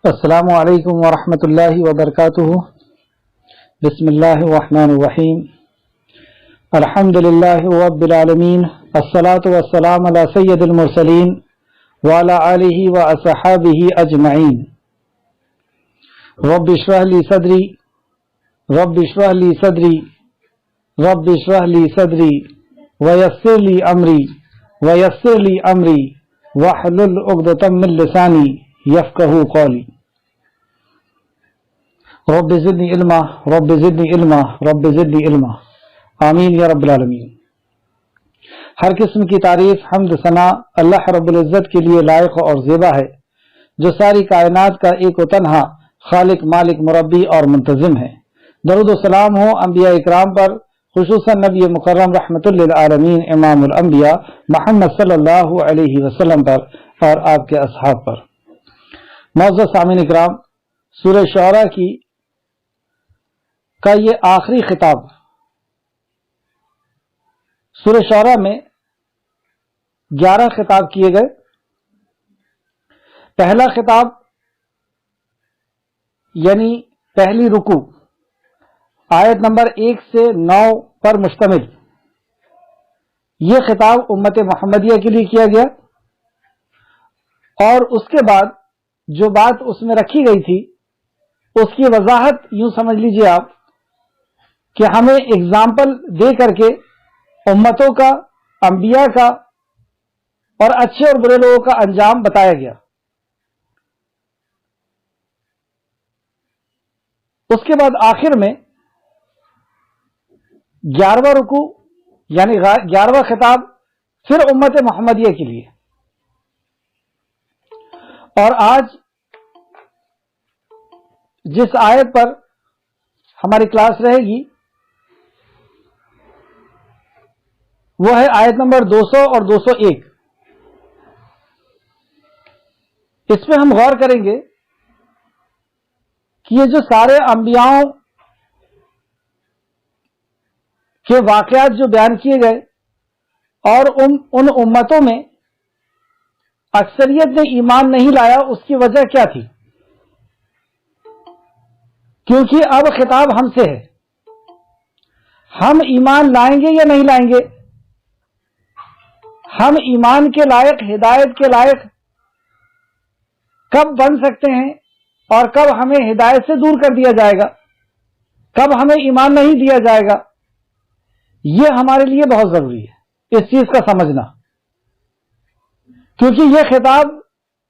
السلام علیکم ورحمۃ اللہ وبرکاتہ۔ بسم اللہ الرحمن الرحیم۔ الحمد للہ رب العالمین، الصلاۃ والسلام علی سید المرسلین وعلی آلہ واصحابہ اجمعین۔ رب اشرح لی صدری رب اشرح لی صدری رب اشرح لی صدری ویسر لی امری ویسر لی امری واحلل عقدۃ من لسانی یفقہوا قولی۔ رب زدنی علما رب زدنی علما رب زدنی علما، آمین یا رب العالمین۔ ہر قسم کی تعریف، حمد ثنا اللہ رب العزت کے لیے لائق اور زیبا ہے، جو ساری کائنات کا ایک و تنہا خالق، مالک، مربی اور منتظم ہے۔ درود و سلام ہو انبیاء اکرام پر، خصوصاً نبی مکرم رحمت للعالمین امام الانبیاء محمد صلی اللہ علیہ وسلم پر اور آپ کے اصحاب پر۔ معزز سامعین اکرام، سورہ شعراء کا یہ آخری خطاب۔ سورہ شعراء میں 11 خطاب کیے گئے۔ پہلا خطاب یعنی پہلی رکوع آیت نمبر 1 سے 9 پر مشتمل، یہ خطاب امت محمدیہ کے لیے کیا گیا، اور اس کے بعد جو بات اس میں رکھی گئی تھی اس کی وضاحت یوں سمجھ لیجئے آپ کہ ہمیں اگزامپل دے کر کے امتوں کا، انبیاء کا اور اچھے اور برے لوگوں کا انجام بتایا گیا۔ اس کے بعد آخر میں 11واں رکوع یعنی 11واں خطاب پھر امت محمدیہ کے لیے۔ اور آج جس آیت پر ہماری کلاس رہے گی وہ ہے آیت نمبر 200 اور 201۔ اس پہ ہم غور کریں گے کہ یہ جو سارے انبیاؤں کے واقعات جو بیان کیے گئے، اور ان امتوں میں اکثریت نے ایمان نہیں لایا، اس کی وجہ کیا تھی؟ کیونکہ اب خطاب ہم سے ہے، ہم ایمان لائیں گے یا نہیں لائیں گے؟ ہم ایمان کے لائق، ہدایت کے لائق کب بن سکتے ہیں، اور کب ہمیں ہدایت سے دور کر دیا جائے گا، کب ہمیں ایمان نہیں دیا جائے گا؟ یہ ہمارے لیے بہت ضروری ہے اس چیز کا سمجھنا، کیونکہ یہ خطاب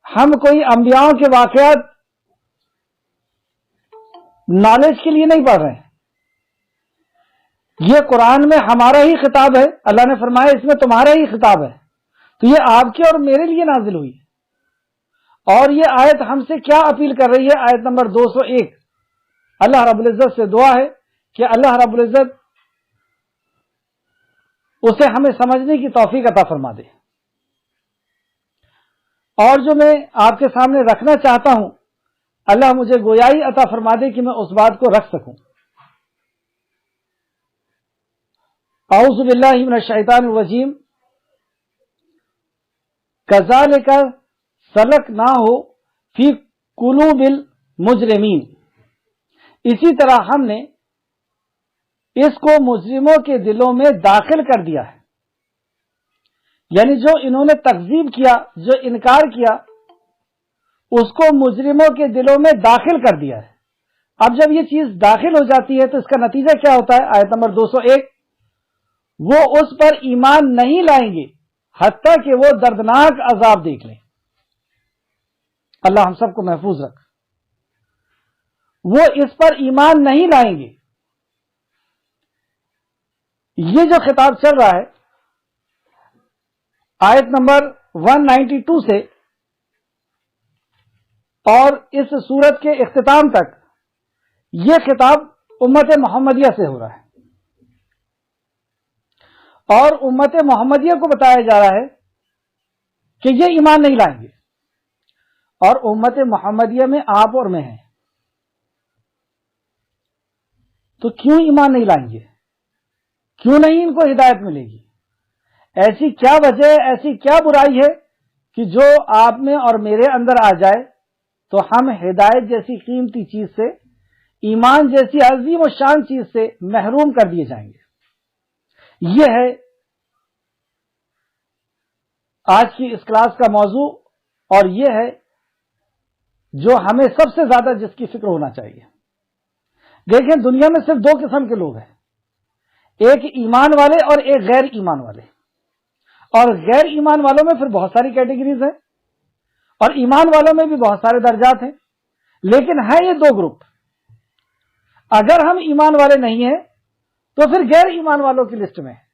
ہم کوئی انبیاءوں کے واقعات نالج کے لیے نہیں پڑھ رہے ہیں، یہ قرآن میں ہمارا ہی خطاب ہے۔ اللہ نے فرمایا اس میں تمہارا ہی خطاب ہے، تو یہ آپ کے اور میرے لیے نازل ہوئی ہے۔ اور یہ آیت ہم سے کیا اپیل کر رہی ہے؟ آیت نمبر 201۔ اللہ رب العزت سے دعا ہے کہ اللہ رب العزت اسے ہمیں سمجھنے کی توفیق عطا فرما دے۔ اور جو میں آپ کے سامنے رکھنا چاہتا ہوں، اللہ مجھے گویائی عطا فرما دے کہ میں اس بات کو رکھ سکوں۔ اعوذ باللہ من الشیطان الرجیم۔ کذالک سلکناہ فی قلوب المجرمین۔ اسی طرح ہم نے اس کو مجرموں کے دلوں میں داخل کر دیا ہے، یعنی جو انہوں نے تکذیب کیا، جو انکار کیا، اس کو مجرموں کے دلوں میں داخل کر دیا ہے۔ اب جب یہ چیز داخل ہو جاتی ہے تو اس کا نتیجہ کیا ہوتا ہے؟ آیت نمبر 201، وہ اس پر ایمان نہیں لائیں گے حتیٰ کہ وہ دردناک عذاب دیکھ لیں۔ اللہ ہم سب کو محفوظ رکھ۔ وہ اس پر ایمان نہیں لائیں گے۔ یہ جو خطاب چل رہا ہے آیت نمبر 192 سے اور اس سورت کے اختتام تک، یہ خطاب امت محمدیہ سے ہو رہا ہے، اور امت محمدیہ کو بتایا جا رہا ہے کہ یہ ایمان نہیں لائیں گے، اور امت محمدیہ میں آپ اور میں ہیں، تو کیوں ایمان نہیں لائیں گے؟ کیوں نہیں ان کو ہدایت ملے گی؟ ایسی کیا وجہ ہے، ایسی کیا برائی ہے کہ جو آپ میں اور میرے اندر آ جائے تو ہم ہدایت جیسی قیمتی چیز سے، ایمان جیسی عظیم و شان چیز سے محروم کر دیے جائیں گے۔ یہ ہے آج کی اس کلاس کا موضوع، اور یہ ہے جو ہمیں سب سے زیادہ جس کی فکر ہونا چاہیے۔ دیکھیں، دنیا میں صرف دو قسم کے لوگ ہیں، ایک ایمان والے اور ایک غیر ایمان والے، اور غیر ایمان والوں میں پھر بہت ساری کیٹیگریز ہیں، اور ایمان والوں میں بھی بہت سارے درجات ہیں، لیکن ہیں یہ دو گروپ۔ اگر ہم ایمان والے نہیں ہیں تو پھر غیر ایمان والوں کی لسٹ میں ہیں۔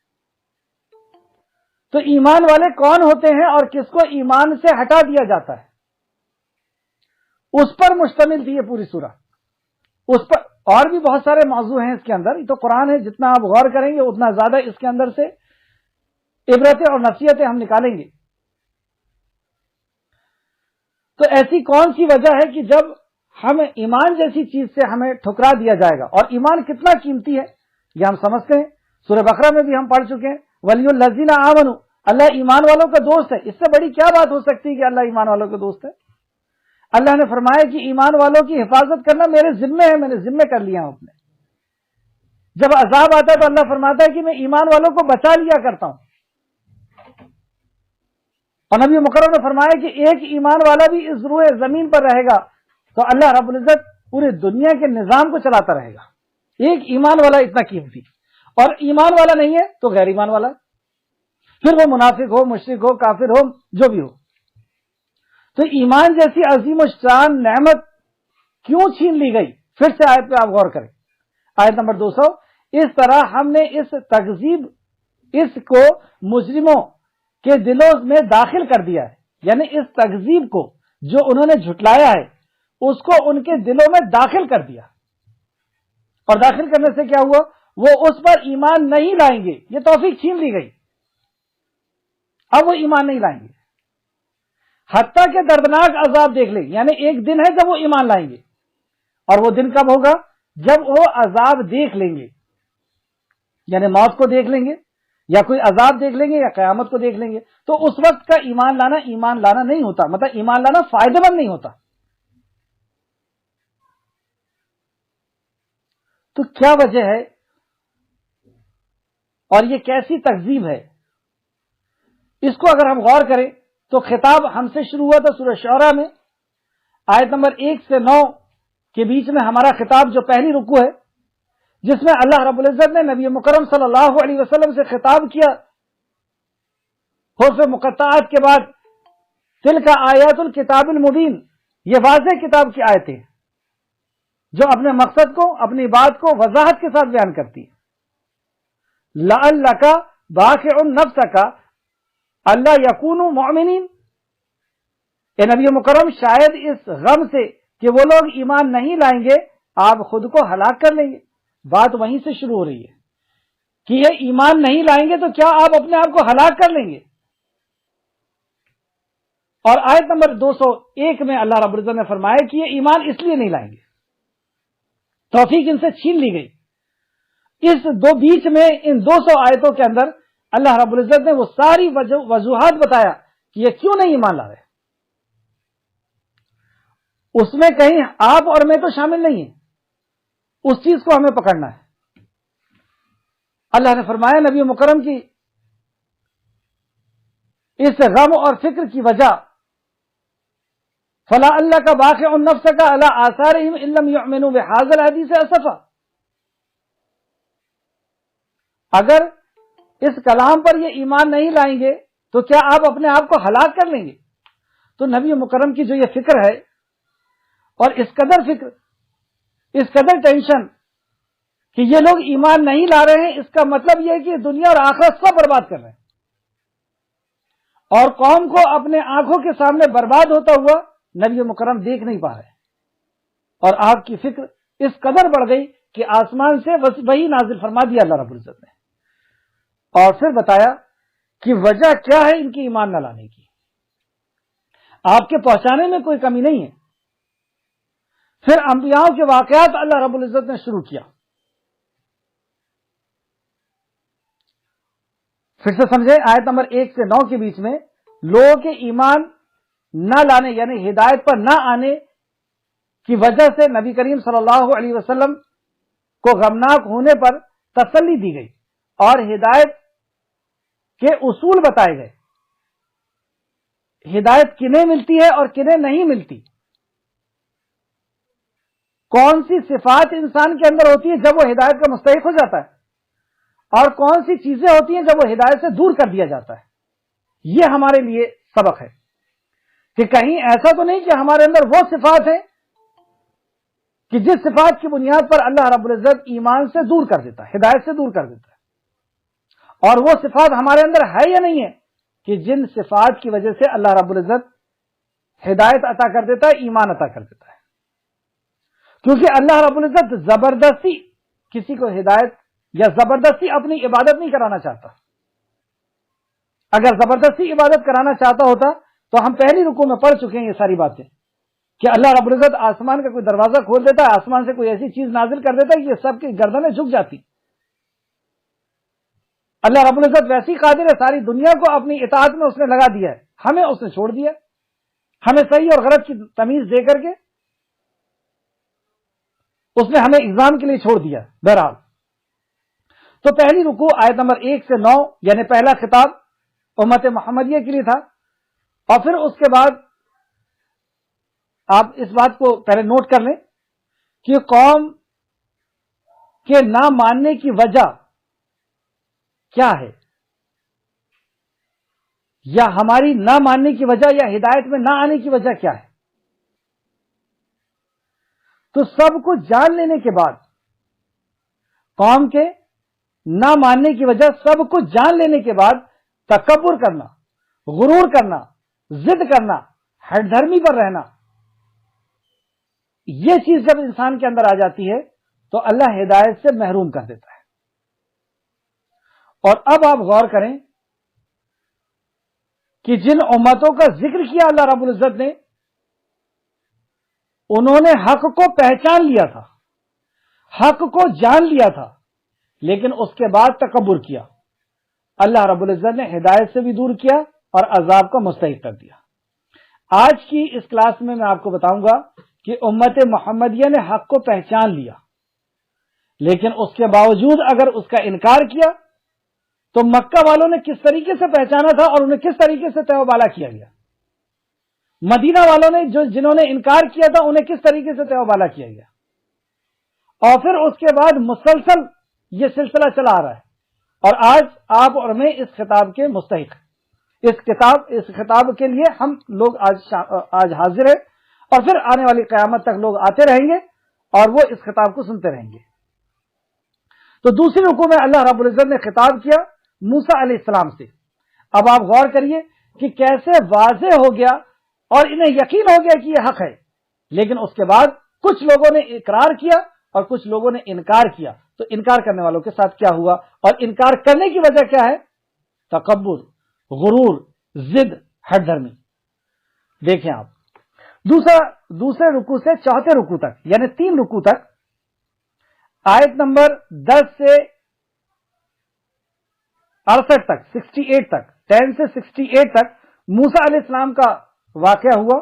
تو ایمان والے کون ہوتے ہیں اور کس کو ایمان سے ہٹا دیا جاتا ہے، اس پر مشتمل تھی یہ پوری سورہ۔ اس پر اور بھی بہت سارے موضوع ہیں اس کے اندر، یہ تو قرآن ہے، جتنا آپ غور کریں گے اتنا زیادہ اس کے اندر سے عبرتیں اور نصیحتیں ہم نکالیں گے۔ تو ایسی کون سی وجہ ہے کہ جب ہم ایمان جیسی چیز سے ہمیں ٹھکرا دیا جائے گا؟ اور ایمان کتنا قیمتی ہے یہ ہم سمجھتے ہیں، سورہ بقرہ میں بھی ہم پڑھ چکے ہیں، ولی الذین آمنوا، اللہ ایمان والوں کا دوست ہے۔ اس سے بڑی کیا بات ہو سکتی ہے کہ اللہ ایمان والوں کا دوست ہے؟ اللہ نے فرمایا کہ ایمان والوں کی حفاظت کرنا میرے ذمے ہے، میں نے ذمے کر لیا ہوں اپنے۔ جب عذاب آتا ہے تو اللہ فرماتا ہے کہ میں ایمان والوں کو بچا لیا کرتا ہوں۔ اور نبی مکرم نے فرمایا کہ ایک ایمان والا بھی اس روئے زمین پر رہے گا تو اللہ رب العزت پوری دنیا کے نظام کو چلاتا رہے گا۔ ایک ایمان والا اتنا قیمتی، اور ایمان والا نہیں ہے تو غیر ایمان والا، پھر وہ منافق ہو، مشرک ہو، کافر ہو، جو بھی ہو۔ تو ایمان جیسی عظیم و شان نعمت کیوں چھین لی گئی؟ پھر سے آیت پہ آپ غور کریں، آیت نمبر 200۔ اس طرح ہم نے اس تکذیب، اس کو مجرموں کے دلوں میں داخل کر دیا ہے، یعنی اس تکذیب کو جو انہوں نے جھٹلایا ہے اس کو ان کے دلوں میں داخل کر دیا، اور داخل کرنے سے کیا ہوا؟ وہ اس پر ایمان نہیں لائیں گے، یہ توفیق چھین لی گئی، اب وہ ایمان نہیں لائیں گے، حتیٰ کہ دردناک عذاب دیکھ لیں۔ یعنی ایک دن ہے جب وہ ایمان لائیں گے، اور وہ دن کب ہوگا؟ جب وہ عذاب دیکھ لیں گے، یعنی موت کو دیکھ لیں گے، یا کوئی عذاب دیکھ لیں گے، یا قیامت کو دیکھ لیں گے۔ تو اس وقت کا ایمان لانا نہیں ہوتا، مطلب ایمان لانا فائدہ مند نہیں ہوتا۔ تو کیا وجہ ہے اور یہ کیسی تکذیب ہے؟ اس کو اگر ہم غور کریں تو خطاب ہم سے شروع ہوا تھا سورہ شعراء میں، آیت نمبر 1 سے 9 کے بیچ میں ہمارا خطاب جو پہلی رکوع ہے، جس میں اللہ رب العزت نے نبی مکرم صلی اللہ علیہ وسلم سے خطاب کیا حروف مقطعات کے بعد، تلک آیات الکتاب المبین، یہ واضح کتاب کی آیتیں جو اپنے مقصد کو، اپنی بات کو وضاحت کے ساتھ بیان کرتی ہے۔ لعلک باخع نفسک الا یکونوا مؤمنین، اے نبی مکرم شاید اس غم سے کہ وہ لوگ ایمان نہیں لائیں گے آپ خود کو ہلاک کر لیں گے۔ بات وہیں سے شروع ہو رہی ہے کہ یہ ایمان نہیں لائیں گے تو کیا آپ اپنے آپ کو ہلاک کر لیں گے؟ اور آیت نمبر 201 میں اللہ رب العزت نے فرمایا کہ یہ ایمان اس لیے نہیں لائیں گے، توفیق ان سے چھین لی گئی۔ اس دو بیچ میں ان 200 آیتوں کے اندر اللہ رب العزت نے وہ ساری وجوہات بتایا کہ یہ کیوں نہیں ایمان لا رہے۔ اس میں کہیں آپ اور میں تو شامل نہیں ہیں، اس چیز کو ہمیں پکڑنا ہے۔ اللہ نے فرمایا نبی مکرم کی اس غم اور فکر کی وجہ، فلا اللہ کا باخع نفسک علی آثارہم ان لم یؤمنوا بہذا الحدیث اسفا، اگر اس کلام پر یہ ایمان نہیں لائیں گے تو کیا آپ اپنے آپ کو ہلاک کر لیں گے؟ تو نبی مکرم کی جو یہ فکر ہے، اور اس قدر فکر، اس قدر ٹینشن کہ یہ لوگ ایمان نہیں لا رہے ہیں، اس کا مطلب یہ ہے کہ دنیا اور آخرت سب برباد کر رہے ہیں، اور قوم کو اپنے آنکھوں کے سامنے برباد ہوتا ہوا نبی مکرم دیکھ نہیں پا رہے، اور آپ کی فکر اس قدر بڑھ گئی کہ آسمان سے وہی نازل فرما دیا اللہ رب العزت نے، اور پھر بتایا کہ وجہ کیا ہے ان کی ایمان نہ لانے کی۔ آپ کے پہنچانے میں کوئی کمی نہیں ہے۔ پھر انبیاءوں کے واقعات اللہ رب العزت نے شروع کیا۔ پھر سے سمجھیں، آیت نمبر 1 سے 9 کے بیچ میں لوگوں کے ایمان نہ لانے، یعنی ہدایت پر نہ آنے کی وجہ سے نبی کریم صلی اللہ علیہ وسلم کو غمناک ہونے پر تسلی دی گئی اور ہدایت کے اصول بتائے گئے. ہدایت کنہیں ملتی ہے اور کنہیں نہیں ملتی, کون سی صفات انسان کے اندر ہوتی ہے جب وہ ہدایت کا مستحق ہو جاتا ہے, اور کون سی چیزیں ہوتی ہیں جب وہ ہدایت سے دور کر دیا جاتا ہے. یہ ہمارے لیے سبق ہے کہ کہیں ایسا تو نہیں کہ ہمارے اندر وہ صفات ہیں کہ جس صفات کی بنیاد پر اللہ رب العزت ایمان سے دور کر دیتا ہے, ہدایت سے دور کر دیتا ہے, اور وہ صفات ہمارے اندر ہے یا نہیں ہے کہ جن صفات کی وجہ سے اللہ رب العزت ہدایت عطا کر دیتا ہے, ایمان عطا کر دیتا ہے. کیونکہ اللہ رب العزت زبردستی کسی کو ہدایت یا زبردستی اپنی عبادت نہیں کرانا چاہتا. اگر زبردستی عبادت کرانا چاہتا ہوتا تو ہم پہلی رکوع میں پڑھ چکے ہیں یہ ساری باتیں کہ اللہ رب العزت آسمان کا کوئی دروازہ کھول دیتا ہے, آسمان سے کوئی ایسی چیز نازل کر دیتا ہے کہ یہ سب کی گردنیں جھک جاتی. اللہ رب العزت ویسی قادر ہے, ساری دنیا کو اپنی اطاعت میں اس نے لگا دیا ہے, ہمیں اس نے چھوڑ دیا, ہمیں صحیح اور غلط کی تمیز دے کر کے اس نے ہمیں ایگزام کے لیے چھوڑ دیا. بہرحال تو پہلی رکوع آیت نمبر 1 سے 9 یعنی پہلا خطاب امت محمدیہ کے لیے تھا, اور پھر اس کے بعد آپ اس بات کو پہلے نوٹ کر لیں کہ قوم کے نہ ماننے کی وجہ کیا ہے, یا ہماری نہ ماننے کی وجہ یا ہدایت میں نہ آنے کی وجہ کیا ہے. تو سب کچھ جان لینے کے بعد, قوم کے نہ ماننے کی وجہ سب کچھ جان لینے کے بعد تکبر کرنا, غرور کرنا, ضد کرنا, ہٹ دھرمی پر رہنا, یہ چیز جب انسان کے اندر آ جاتی ہے تو اللہ ہدایت سے محروم کر دیتا ہے. اور اب آپ غور کریں کہ جن امتوں کا ذکر کیا اللہ رب العزت نے, انہوں نے حق کو پہچان لیا تھا, حق کو جان لیا تھا, لیکن اس کے بعد تکبر کیا. اللہ رب العزت نے ہدایت سے بھی دور کیا اور عذاب کا مستحق کر دیا. آج کی اس کلاس میں آپ کو بتاؤں گا کہ امت محمدیہ نے حق کو پہچان لیا, لیکن اس کے باوجود اگر اس کا انکار کیا تو مکہ والوں نے کس طریقے سے پہچانا تھا اور انہیں کس طریقے سے تہ و بالا کیا گیا. مدینہ والوں نے جنہوں نے انکار کیا تھا انہیں کس طریقے سے تہ و بالا کیا گیا. اور پھر اس کے بعد مسلسل یہ سلسلہ چلا آ رہا ہے, اور آج آپ اور میں اس خطاب کے مستحق ہیں. اس خطاب کے لیے ہم لوگ آج حاضر ہیں, اور پھر آنے والی قیامت تک لوگ آتے رہیں گے اور وہ اس خطاب کو سنتے رہیں گے. تو دوسری رکوع میں اللہ رب العزت نے خطاب کیا موسیٰ علیہ السلام سے. اب آپ غور کریے کہ کیسے واضح ہو گیا اور انہیں یقین ہو گیا کہ یہ حق ہے, لیکن اس کے بعد کچھ لوگوں نے اقرار کیا اور کچھ لوگوں نے انکار کیا. تو انکار کرنے والوں کے ساتھ کیا ہوا, اور انکار کرنے کی وجہ کیا ہے؟ تکبر, غرور, ضد, ہٹ دھرمی. دیکھیں آپ دوسرے رکوع سے چوتھے رکوع تک یعنی 3 رکوع تک, آیت نمبر 10 سے 68 تک, 68 تک, 10 سے 68 تک موسیٰ علیہ السلام کا واقعہ ہوا,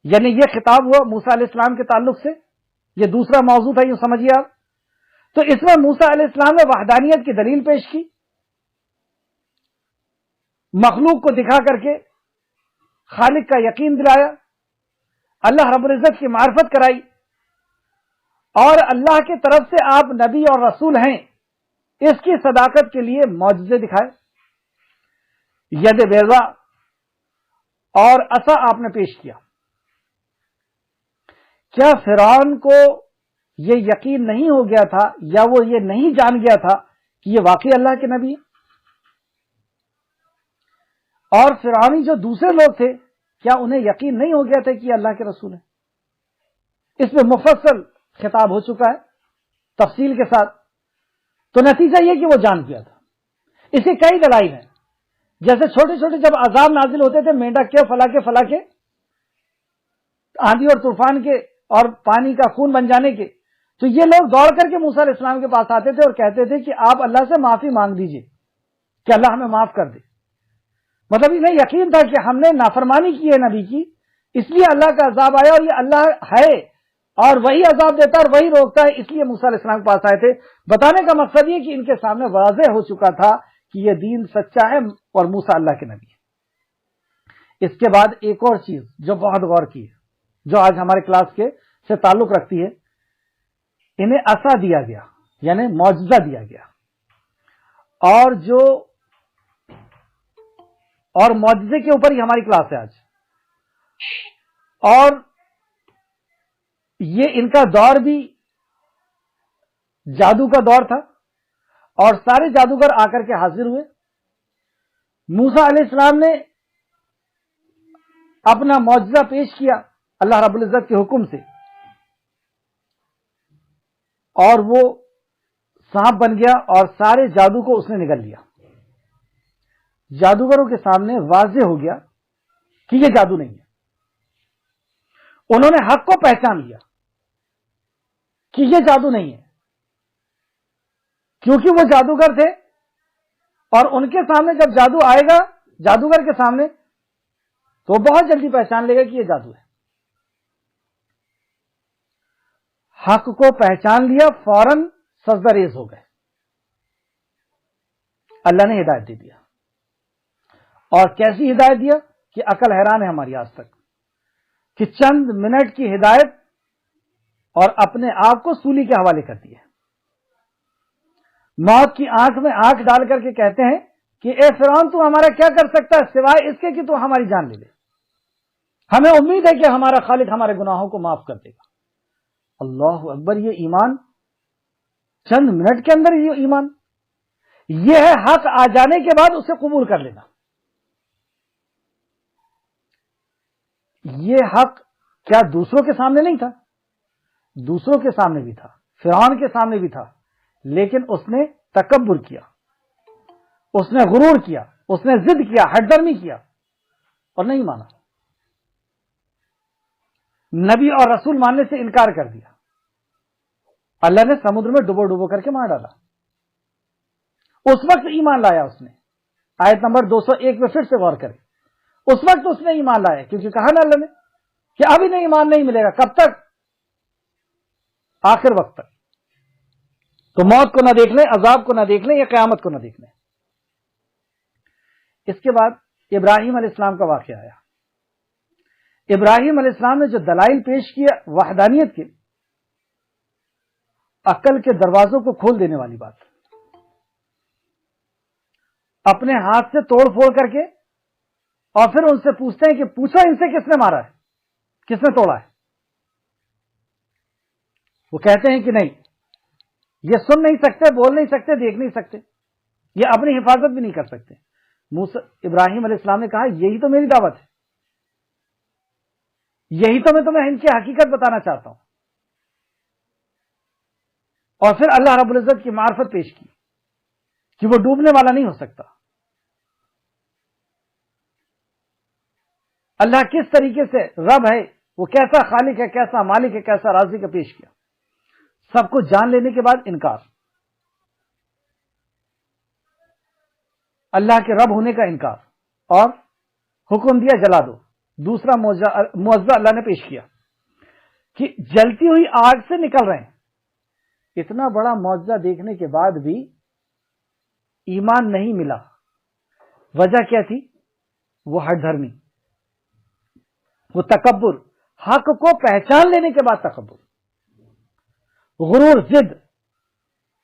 یعنی یہ خطاب ہوا موسیٰ علیہ السلام کے تعلق سے. یہ دوسرا موضوع تھا, یوں سمجھیے آپ. تو اس میں موسیٰ علیہ السلام نے وحدانیت کی دلیل پیش کی, مخلوق کو دکھا کر کے خالق کا یقین دلایا, اللہ رب العزت کی معرفت کرائی, اور اللہ کی طرف سے آپ نبی اور رسول ہیں اس کی صداقت کے لیے معجزے دکھائے. ید بیضا اور عصا آپ نے پیش کیا. کیا فرعون کو یہ یقین نہیں ہو گیا تھا, یا وہ یہ نہیں جان گیا تھا کہ یہ واقعی اللہ کے نبی ہے؟ اور فرعونی جو دوسرے لوگ تھے, کیا انہیں یقین نہیں ہو گیا تھا کہ یہ اللہ کے رسول ہیں؟ اس میں مفصل خطاب ہو چکا ہے تفصیل کے ساتھ. تو نتیجہ یہ کہ وہ جان گیا تھا. اس کے کئی دلائل ہیں, جیسے چھوٹے چھوٹے جب عذاب نازل ہوتے تھے مینڈک کے فلا کے آندھی اور طوفان کے اور پانی کا خون بن جانے کے, تو یہ لوگ دوڑ کر کے موسیٰ علیہ السلام کے پاس آتے تھے اور کہتے تھے کہ آپ اللہ سے معافی مانگ دیجئے کہ اللہ ہمیں معاف کر دے. مطلب انہیں یقین تھا کہ ہم نے نافرمانی کی ہے نبی کی, اس لیے اللہ کا عذاب آیا, اور یہ اللہ ہے اور وہی عذاب دیتا ہے اور وہی روکتا ہے. اس لیے موسیٰ علیہ السلام کے پاس آئے تھے. بتانے کا مقصد یہ کہ ان کے سامنے واضح ہو چکا تھا کہ یہ دین سچا ہے اور موسیٰ اللہ کے نبی ہے. اس کے بعد ایک اور چیز جو بہت غور کی ہے, جو آج ہمارے کلاس کے سے تعلق رکھتی ہے, انہیں عصا دیا گیا یعنی معجزہ دیا گیا, اور معجزے کے اوپر ہی ہماری کلاس ہے آج. اور یہ ان کا دور بھی جادو کا دور تھا اور سارے جادوگر آ کر کے حاضر ہوئے. موسیٰ علیہ السلام نے اپنا معجزہ پیش کیا اللہ رب العزت کے حکم سے, اور وہ سانپ بن گیا اور سارے جادو کو اس نے نگل لیا. جادوگروں کے سامنے واضح ہو گیا کہ یہ جادو نہیں ہے. انہوں نے حق کو پہچان لیا کہ یہ جادو نہیں ہے, کیونکہ وہ جادوگر تھے اور ان کے سامنے جب جادو آئے گا جادوگر کے سامنے تو وہ بہت جلدی پہچان لے گا کہ یہ جادو ہے. حق کو پہچان لیا, فوراً سجدہ ریز ہو گئے. اللہ نے ہدایت دے دیا, اور کیسی ہدایت دیا کہ عقل حیران ہے ہماری آج تک, کہ چند منٹ کی ہدایت اور اپنے آپ کو سولی کے حوالے کر دیا. موت کی آنکھ میں آنکھ ڈال کر کے کہتے ہیں کہ اے فرعون تو ہمارا کیا کر سکتا ہے سوائے اس کے کہ تو ہماری جان لے لے. ہمیں امید ہے کہ ہمارا خالق ہمارے گناہوں کو معاف کر دے گا. اللہ اکبر, یہ ایمان چند منٹ کے اندر, یہ ایمان, یہ ہے حق آ جانے کے بعد اسے قبول کر لینا. یہ حق کیا دوسروں کے سامنے نہیں تھا؟ دوسروں کے سامنے بھی تھا, فرعون کے سامنے بھی تھا, لیکن اس نے تکبر کیا, اس نے غرور کیا, اس نے ضد کیا, ہٹ درمی کیا اور نہیں مانا. نبی اور رسول ماننے سے انکار کر دیا. اللہ نے سمندر میں ڈبو ڈبو کر کے مار ڈالا. اس وقت ایمان لایا اس نے. آیت نمبر 201 میں پھر سے غور کریں. اس وقت اس نے ایمان لایا, کیونکہ کہا نا اللہ نے کہ ابھی نہیں ایمان نہیں ملے گا. کب تک؟ آخر وقت تک. تو موت کو نہ دیکھ لیں, عذاب کو نہ دیکھ لیں, یا قیامت کو نہ دیکھ لیں. اس کے بعد ابراہیم علیہ السلام کا واقعہ آیا. ابراہیم علیہ السلام نے جو دلائل پیش کیا وحدانیت کے, عقل کے دروازوں کو کھول دینے والی بات. اپنے ہاتھ سے توڑ پھوڑ کر کے اور پھر ان سے پوچھتے ہیں کہ پوچھو ان سے کس نے مارا ہے, کس نے توڑا ہے. وہ کہتے ہیں کہ نہیں, یہ سن نہیں سکتے, بول نہیں سکتے, دیکھ نہیں سکتے, یہ اپنی حفاظت بھی نہیں کر سکتے. ابراہیم علیہ السلام نے کہا یہی تو میری دعوت ہے, یہی تو میں تمہیں ان کی حقیقت بتانا چاہتا ہوں. اور پھر اللہ رب العزت کی معرفت پیش کی کہ وہ ڈوبنے والا نہیں ہو سکتا. اللہ کس طریقے سے رب ہے, وہ کیسا خالق ہے, کیسا مالک ہے, کیسا رازق ہے, پیش کیا. سب کو جان لینے کے بعد انکار, اللہ کے رب ہونے کا انکار, اور حکم دیا جلا دو. دوسرا معجزہ اللہ نے پیش کیا کہ جلتی ہوئی آگ سے نکل رہے ہیں. اتنا بڑا معجزہ دیکھنے کے بعد بھی ایمان نہیں ملا. وجہ کیا تھی؟ وہ ہٹ دھرمی, وہ تکبر, حق کو پہچان لینے کے بعد تکبر, غرور, ضد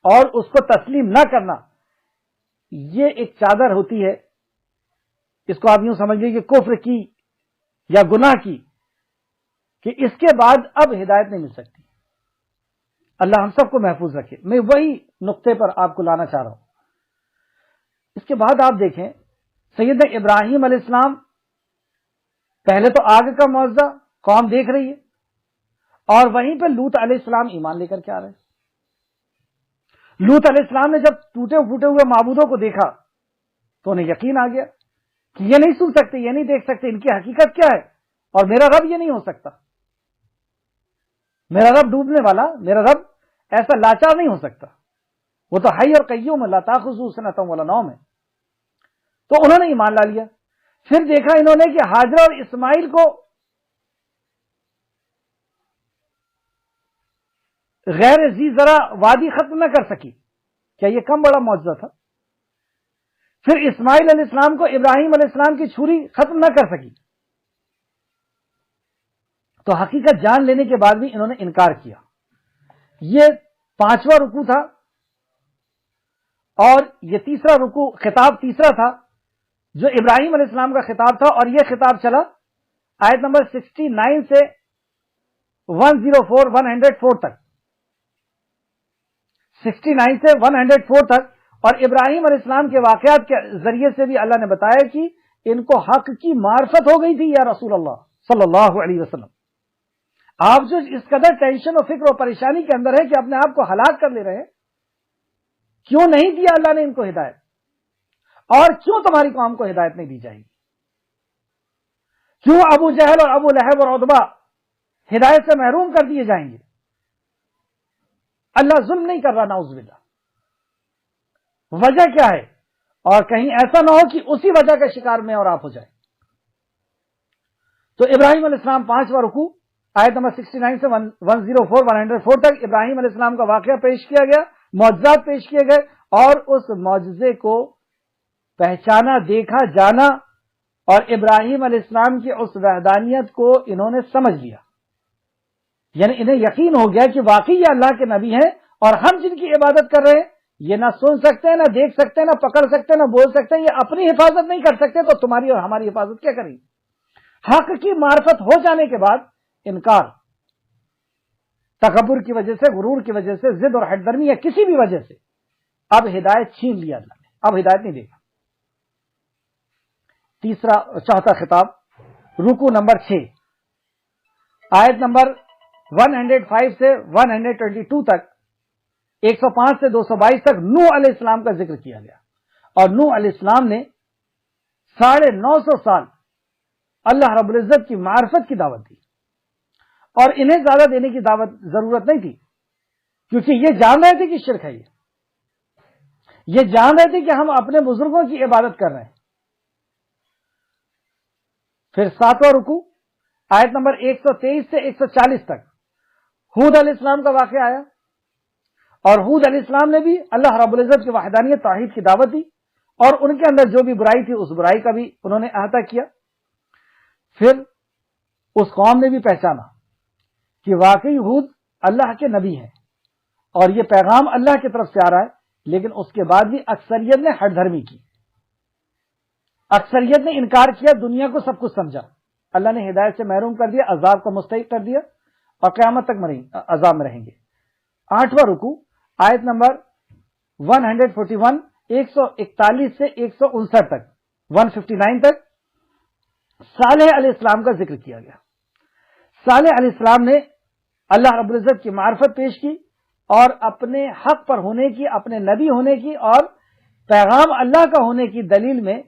اور اس کو تسلیم نہ کرنا. یہ ایک چادر ہوتی ہے, اس کو آپ یوں سمجھ لیجیے کفر کی یا گناہ کی, کہ اس کے بعد اب ہدایت نہیں مل سکتی. اللہ ہم سب کو محفوظ رکھے. میں وہی نقطے پر آپ کو لانا چاہ رہا ہوں. اس کے بعد آپ دیکھیں سیدنا ابراہیم علیہ السلام, پہلے تو آگ کا معجزہ قوم دیکھ رہی ہے, اور وہیں پہ لوط علیہ السلام ایمان لے کر کے آ رہے ہیں. لوط علیہ السلام نے جب ٹوٹے پھوٹے ہوئے معبودوں کو دیکھا تو انہیں یقین آ گیا کہ یہ نہیں سن سکتے, یہ نہیں دیکھ سکتے, ان کی حقیقت کیا ہے, اور میرا رب یہ نہیں ہو سکتا. میرا رب ڈوبنے والا, میرا رب ایسا لاچار نہیں ہو سکتا. وہ تو حی اور قیوم لا تاخذہ سنۃ ولا نوم ہے. تو انہوں نے ایمان لا لیا. پھر دیکھا انہوں نے کہ ہاجرہ اور اسماعیل کو غیر ذی زرع وادی ختم نہ کر سکی، کیا یہ کم بڑا معجزہ تھا؟ پھر اسماعیل علیہ السلام کو ابراہیم علیہ السلام کی چھری ختم نہ کر سکی، تو حقیقت جان لینے کے بعد بھی انہوں نے انکار کیا۔ یہ 5واں رکوع تھا، اور یہ تیسرا رکوع، خطاب تیسرا تھا جو ابراہیم علیہ السلام کا خطاب تھا، اور یہ خطاب چلا آیت نمبر 69 سے 104 تک، 69 سے 104 تک۔ اور ابراہیم علیہ السلام کے واقعات کے ذریعے سے بھی اللہ نے بتایا کہ ان کو حق کی معرفت ہو گئی تھی یا رسول اللہ صلی اللہ علیہ وسلم۔ آپ جو اس قدر ٹینشن و فکر و پریشانی کے اندر ہے کہ اپنے آپ کو ہلاک کر لے رہے ہیں، کیوں نہیں دیا اللہ نے ان کو ہدایت؟ اور کیوں تمہاری قوم کو ہدایت نہیں دی جائے گی؟ کیوں ابو جہل اور ابو لہب اور عتبہ ہدایت سے محروم کر دیے جائیں گے؟ اللہ ظلم نہیں کر رہا، نعوذ باللہ۔ وجہ کیا ہے؟ اور کہیں ایسا نہ ہو کہ اسی وجہ کا شکار میں اور آپ ہو جائیں۔ تو ابراہیم علیہ السلام 5واں رکوع آیت نمبر 69 سے 104 تک ابراہیم علیہ السلام کا واقعہ پیش کیا گیا، معجزات پیش کیے گئے، اور اس معجزے کو پہچانا، دیکھا، جانا، اور ابراہیم علیہ السلام کی اس وحدانیت کو انہوں نے سمجھ لیا، یعنی انہیں یقین ہو گیا کہ واقعی یہ اللہ کے نبی ہیں، اور ہم جن کی عبادت کر رہے ہیں یہ نہ سن سکتے ہیں، نہ دیکھ سکتے ہیں، نہ پکڑ سکتے ہیں، نہ بول سکتے ہیں، یہ اپنی حفاظت نہیں کر سکتے، تو تمہاری اور ہماری حفاظت کیا کریں؟ حق کی معرفت ہو جانے کے بعد انکار، تکبر کی وجہ سے، غرور کی وجہ سے، ضد اور ہٹ درمی یا کسی بھی وجہ سے اب ہدایت چھین لیا اللہ نے، اب ہدایت نہیں دے گا۔ چوتھا خطاب، رکوع نمبر 6 آیت نمبر 105 سے 122 تک، 105 سے 222 تک نوح علیہ السلام کا ذکر کیا گیا، اور نوح علیہ السلام نے 950 سال اللہ رب العزت کی معرفت کی دعوت دی، اور انہیں زیادہ دینے کی دعوت ضرورت نہیں تھی، کیونکہ یہ جان رہے تھے کہ شرک ہے، یہ جان رہے تھے کہ ہم اپنے بزرگوں کی عبادت کر رہے ہیں۔ پھر 7واں رکوع آیت نمبر 123 سے 140 تک ہود علیہ السلام کا واقعہ آیا، اور ہود علیہ السلام نے بھی اللہ رب العزت کی وحدانیت توحید کی دعوت دی، اور ان کے اندر جو بھی برائی تھی اس برائی کا بھی انہوں نے احاطہ کیا۔ پھر اس قوم نے بھی پہچانا کہ واقعی ہود اللہ کے نبی ہیں، اور یہ پیغام اللہ کی طرف سے آ رہا ہے، لیکن اس کے بعد بھی اکثریت نے ہٹ دھرمی کی، اکثریت نے انکار کیا، دنیا کو سب کچھ سمجھا، اللہ نے ہدایت سے محروم کر دیا، عذاب کا مستحق کر دیا، اور قیامت تک عذاب میں رہیں گے۔ 8واں رکوع آیت نمبر 141 141 سے 159 تک، 159 تک صالح علیہ السلام کا ذکر کیا گیا۔ صالح علیہ السلام نے اللہ رب العزت کی معرفت پیش کی، اور اپنے حق پر ہونے کی، اپنے نبی ہونے کی، اور پیغام اللہ کا ہونے کی دلیل میں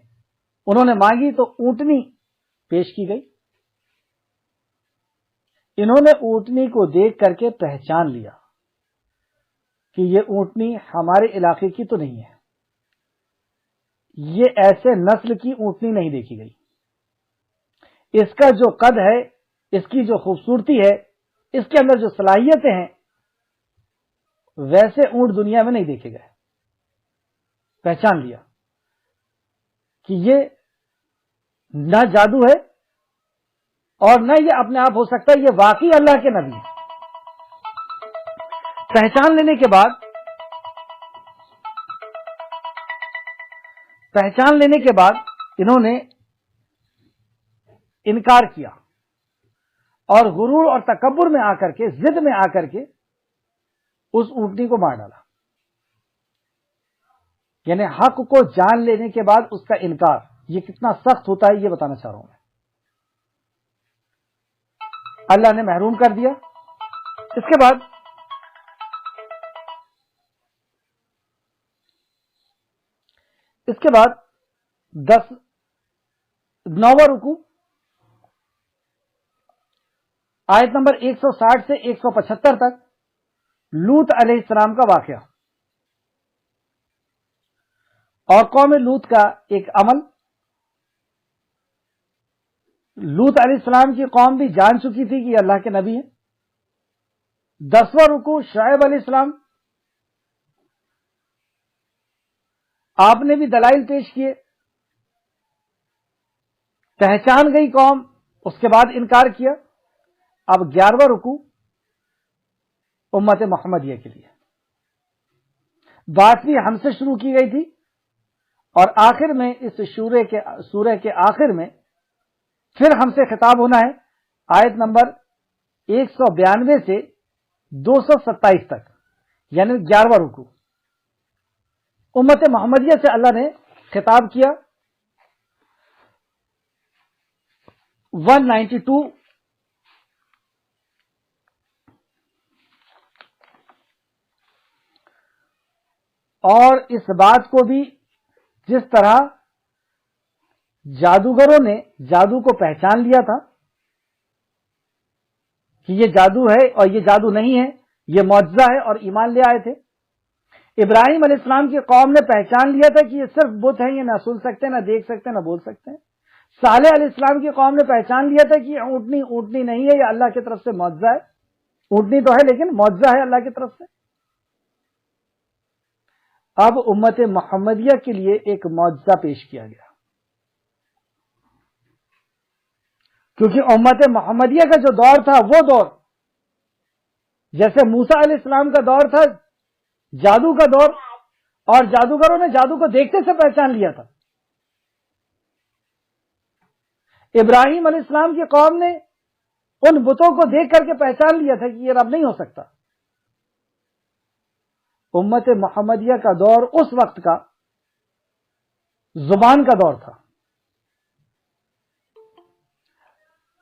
انہوں نے مانگی تو اونٹنی پیش کی گئی۔ انہوں نے اونٹنی کو دیکھ کر کے پہچان لیا کہ یہ اونٹنی ہمارے علاقے کی تو نہیں ہے، یہ ایسے نسل کی اونٹنی نہیں دیکھی گئی، اس کا جو قد ہے، اس کی جو خوبصورتی ہے، اس کے اندر جو صلاحیتیں ہیں، ویسے اونٹ دنیا میں نہیں دیکھے گئے۔ پہچان لیا کہ یہ نہ جادو ہے، اور نہ یہ اپنے آپ ہو سکتا ہے، یہ واقعی اللہ کے نبی ہے۔ پہچان لینے کے بعد انہوں نے انکار کیا، اور غرور اور تکبر میں آ کر کے، ضد میں آ کر کے اس اونٹنی کو مار ڈالا، یعنی حق کو جان لینے کے بعد اس کا انکار، یہ کتنا سخت ہوتا ہے یہ بتانا چاہ رہا ہوں میں۔ اللہ نے محروم کر دیا۔ اس کے بعد اس کے بعد 9واں رکوع آیت نمبر 160 سے 175 تک لوط علیہ السلام کا واقعہ اور قوم لوط کا ایک عمل۔ لوط علیہ السلام کی قوم بھی جان چکی تھی کہ یہ اللہ کے نبی ہیں، 10واں رکوع شعیب علیہ السلام، آپ نے بھی دلائل پیش کیے، پہچان گئی قوم، اس کے بعد انکار کیا۔ اب 11واں رکوع امت محمدیہ کے لیے، بات بھی ہم سے شروع کی گئی تھی، اور آخر میں اس سورہ کے آخر میں پھر ہم سے خطاب ہونا ہے، آیت نمبر 192 سے 227 تک، یعنی 11واں رکوع امت محمدیہ سے اللہ نے خطاب کیا۔ 192 اور اس بات کو بھی جس طرح جادوگروں نے جادو کو پہچان لیا تھا کہ یہ جادو ہے اور یہ جادو نہیں ہے، یہ معجزہ ہے، اور ایمان لے آئے تھے۔ ابراہیم علیہ السلام کی قوم نے پہچان لیا تھا کہ یہ صرف بت ہیں، یہ نہ سن سکتے، نہ دیکھ سکتے، نہ بول سکتے ہیں۔ صالح علیہ السلام کی قوم نے پہچان لیا تھا کہ یہ اونٹنی نہیں ہے، یہ اللہ کی طرف سے معجزہ ہے، اونٹنی تو ہے لیکن معجزہ ہے اللہ کی طرف سے۔ اب امت محمدیہ کے لیے ایک معجزہ پیش کیا گیا، کیونکہ امت محمدیہ کا جو دور تھا وہ دور جیسے موسیٰ علیہ السلام کا دور تھا، جادو کا دور، اور جادوگروں نے جادو کو دیکھتے سے پہچان لیا تھا۔ ابراہیم علیہ السلام کی قوم نے ان بتوں کو دیکھ کر کے پہچان لیا تھا کہ یہ رب نہیں ہو سکتا۔ امت محمدیہ کا دور اس وقت کا زبان کا دور تھا،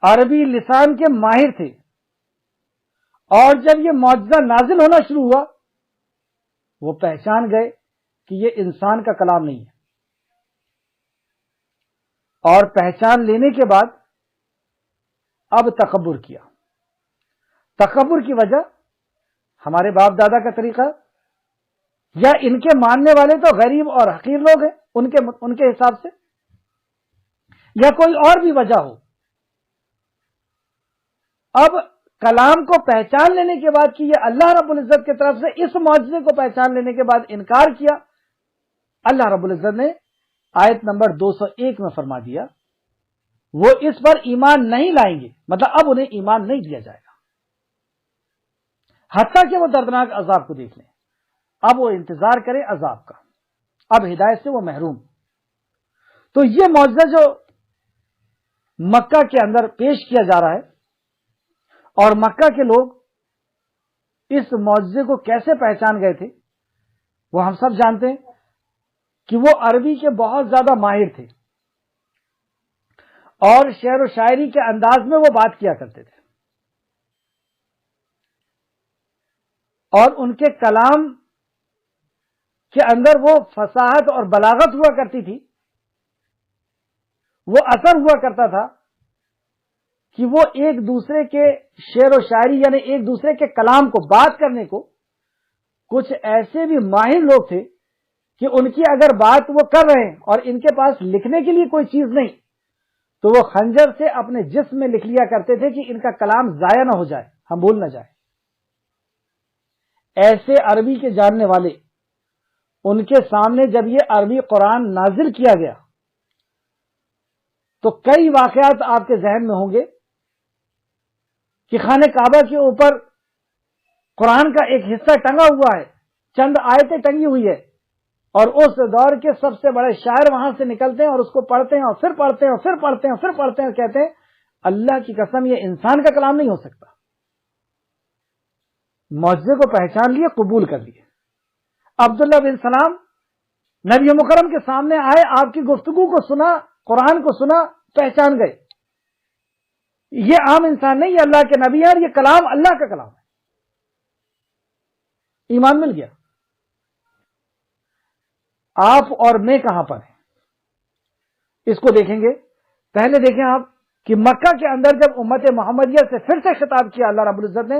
عربی لسان کے ماہر تھے، اور جب یہ معجزہ نازل ہونا شروع ہوا وہ پہچان گئے کہ یہ انسان کا کلام نہیں ہے، اور پہچان لینے کے بعد اب تکبر کیا۔ تکبر کی وجہ ہمارے باپ دادا کا طریقہ، یا ان کے ماننے والے تو غریب اور حقیر لوگ ہیں ان کے حساب سے، یا کوئی اور بھی وجہ ہو۔ اب کلام کو پہچان لینے کے بعد کہ یہ اللہ رب العزت کی طرف سے، اس معجزے کو پہچان لینے کے بعد انکار کیا، اللہ رب العزت نے آیت نمبر 201 میں فرما دیا وہ اس پر ایمان نہیں لائیں گے، مطلب اب انہیں ایمان نہیں دیا جائے گا حتیٰ کہ وہ دردناک عذاب کو دیکھ لیں۔ اب وہ انتظار کریں عذاب کا، اب ہدایت سے وہ محروم۔ تو یہ معجزہ جو مکہ کے اندر پیش کیا جا رہا ہے، اور مکہ کے لوگ اس معجزے کو کیسے پہچان گئے تھے وہ ہم سب جانتے ہیں کہ وہ عربی کے بہت زیادہ ماہر تھے، اور شعر و شاعری کے انداز میں وہ بات کیا کرتے تھے، اور ان کے کلام کے اندر وہ فصاحت اور بلاغت ہوا کرتی تھی، وہ اثر ہوا کرتا تھا کہ وہ ایک دوسرے کے شعر و شاعری یعنی ایک دوسرے کے کلام کو بات کرنے کو، کچھ ایسے بھی ماہر لوگ تھے کہ ان کی اگر بات وہ کر رہے ہیں اور ان کے پاس لکھنے کے لیے کوئی چیز نہیں تو وہ خنجر سے اپنے جسم میں لکھ لیا کرتے تھے کہ ان کا کلام ضائع نہ ہو جائے، ہم بھول نہ جائیں۔ ایسے عربی کے جاننے والے، ان کے سامنے جب یہ عربی قرآن نازل کیا گیا تو کئی واقعات آپ کے ذہن میں ہوں گے کہ خانہ کعبہ کے اوپر قرآن کا ایک حصہ ٹنگا ہوا ہے، چند آیتیں ٹنگی ہوئی ہے، اور اس دور کے سب سے بڑے شاعر وہاں سے نکلتے ہیں اور اس کو پڑھتے ہیں اور پھر پڑھتے ہیں اور پھر پڑھتے ہیں اور پھر پڑھتے ہیں اور کہتے ہیں اللہ کی قسم یہ انسان کا کلام نہیں ہو سکتا۔ معجزے کو پہچان لیے، قبول کر لیے۔ عبداللہ بن سلام نبی مکرم کے سامنے آئے، آپ کی گفتگو کو سنا، قرآن کو سنا، پہچان گئے یہ عام انسان نہیں، یہ اللہ کے نبی ہے اور یہ کلام اللہ کا کلام ہے، ایمان مل گیا۔ آپ اور میں کہاں پر ہیں اس کو دیکھیں گے۔ پہلے دیکھیں آپ کہ مکہ کے اندر جب امت محمدیہ سے پھر سے خطاب کیا اللہ رب العزت نے،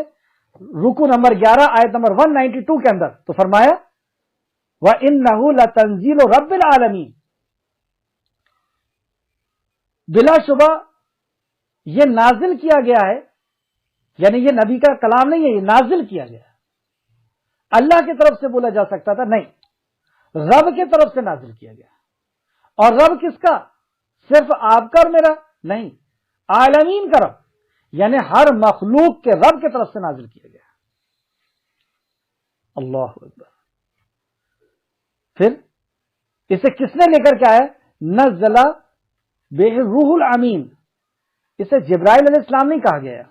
رکوع نمبر 11 آیت نمبر 192 کے اندر، تو فرمایا وَإِنَّهُ لَتَنزِيلُ رَبِّ الْعَالَمِينَ، بلا شبہ یہ نازل کیا گیا ہے یعنی یہ نبی کا کلام نہیں ہے، یہ نازل کیا گیا. اللہ کی طرف سے بولا جا سکتا تھا، نہیں، رب کی طرف سے نازل کیا گیا. اور رب کس کا؟ صرف آپ کا اور میرا نہیں، عالمین کا رب، یعنی ہر مخلوق کے رب کی طرف سے نازل کیا گیا. اللہ اکبر. پھر اسے کس نے لے کر کے آیا؟ نزل بہ روح الامین. اسے جبرائیل علیہ السلام نہیں کہا گیا،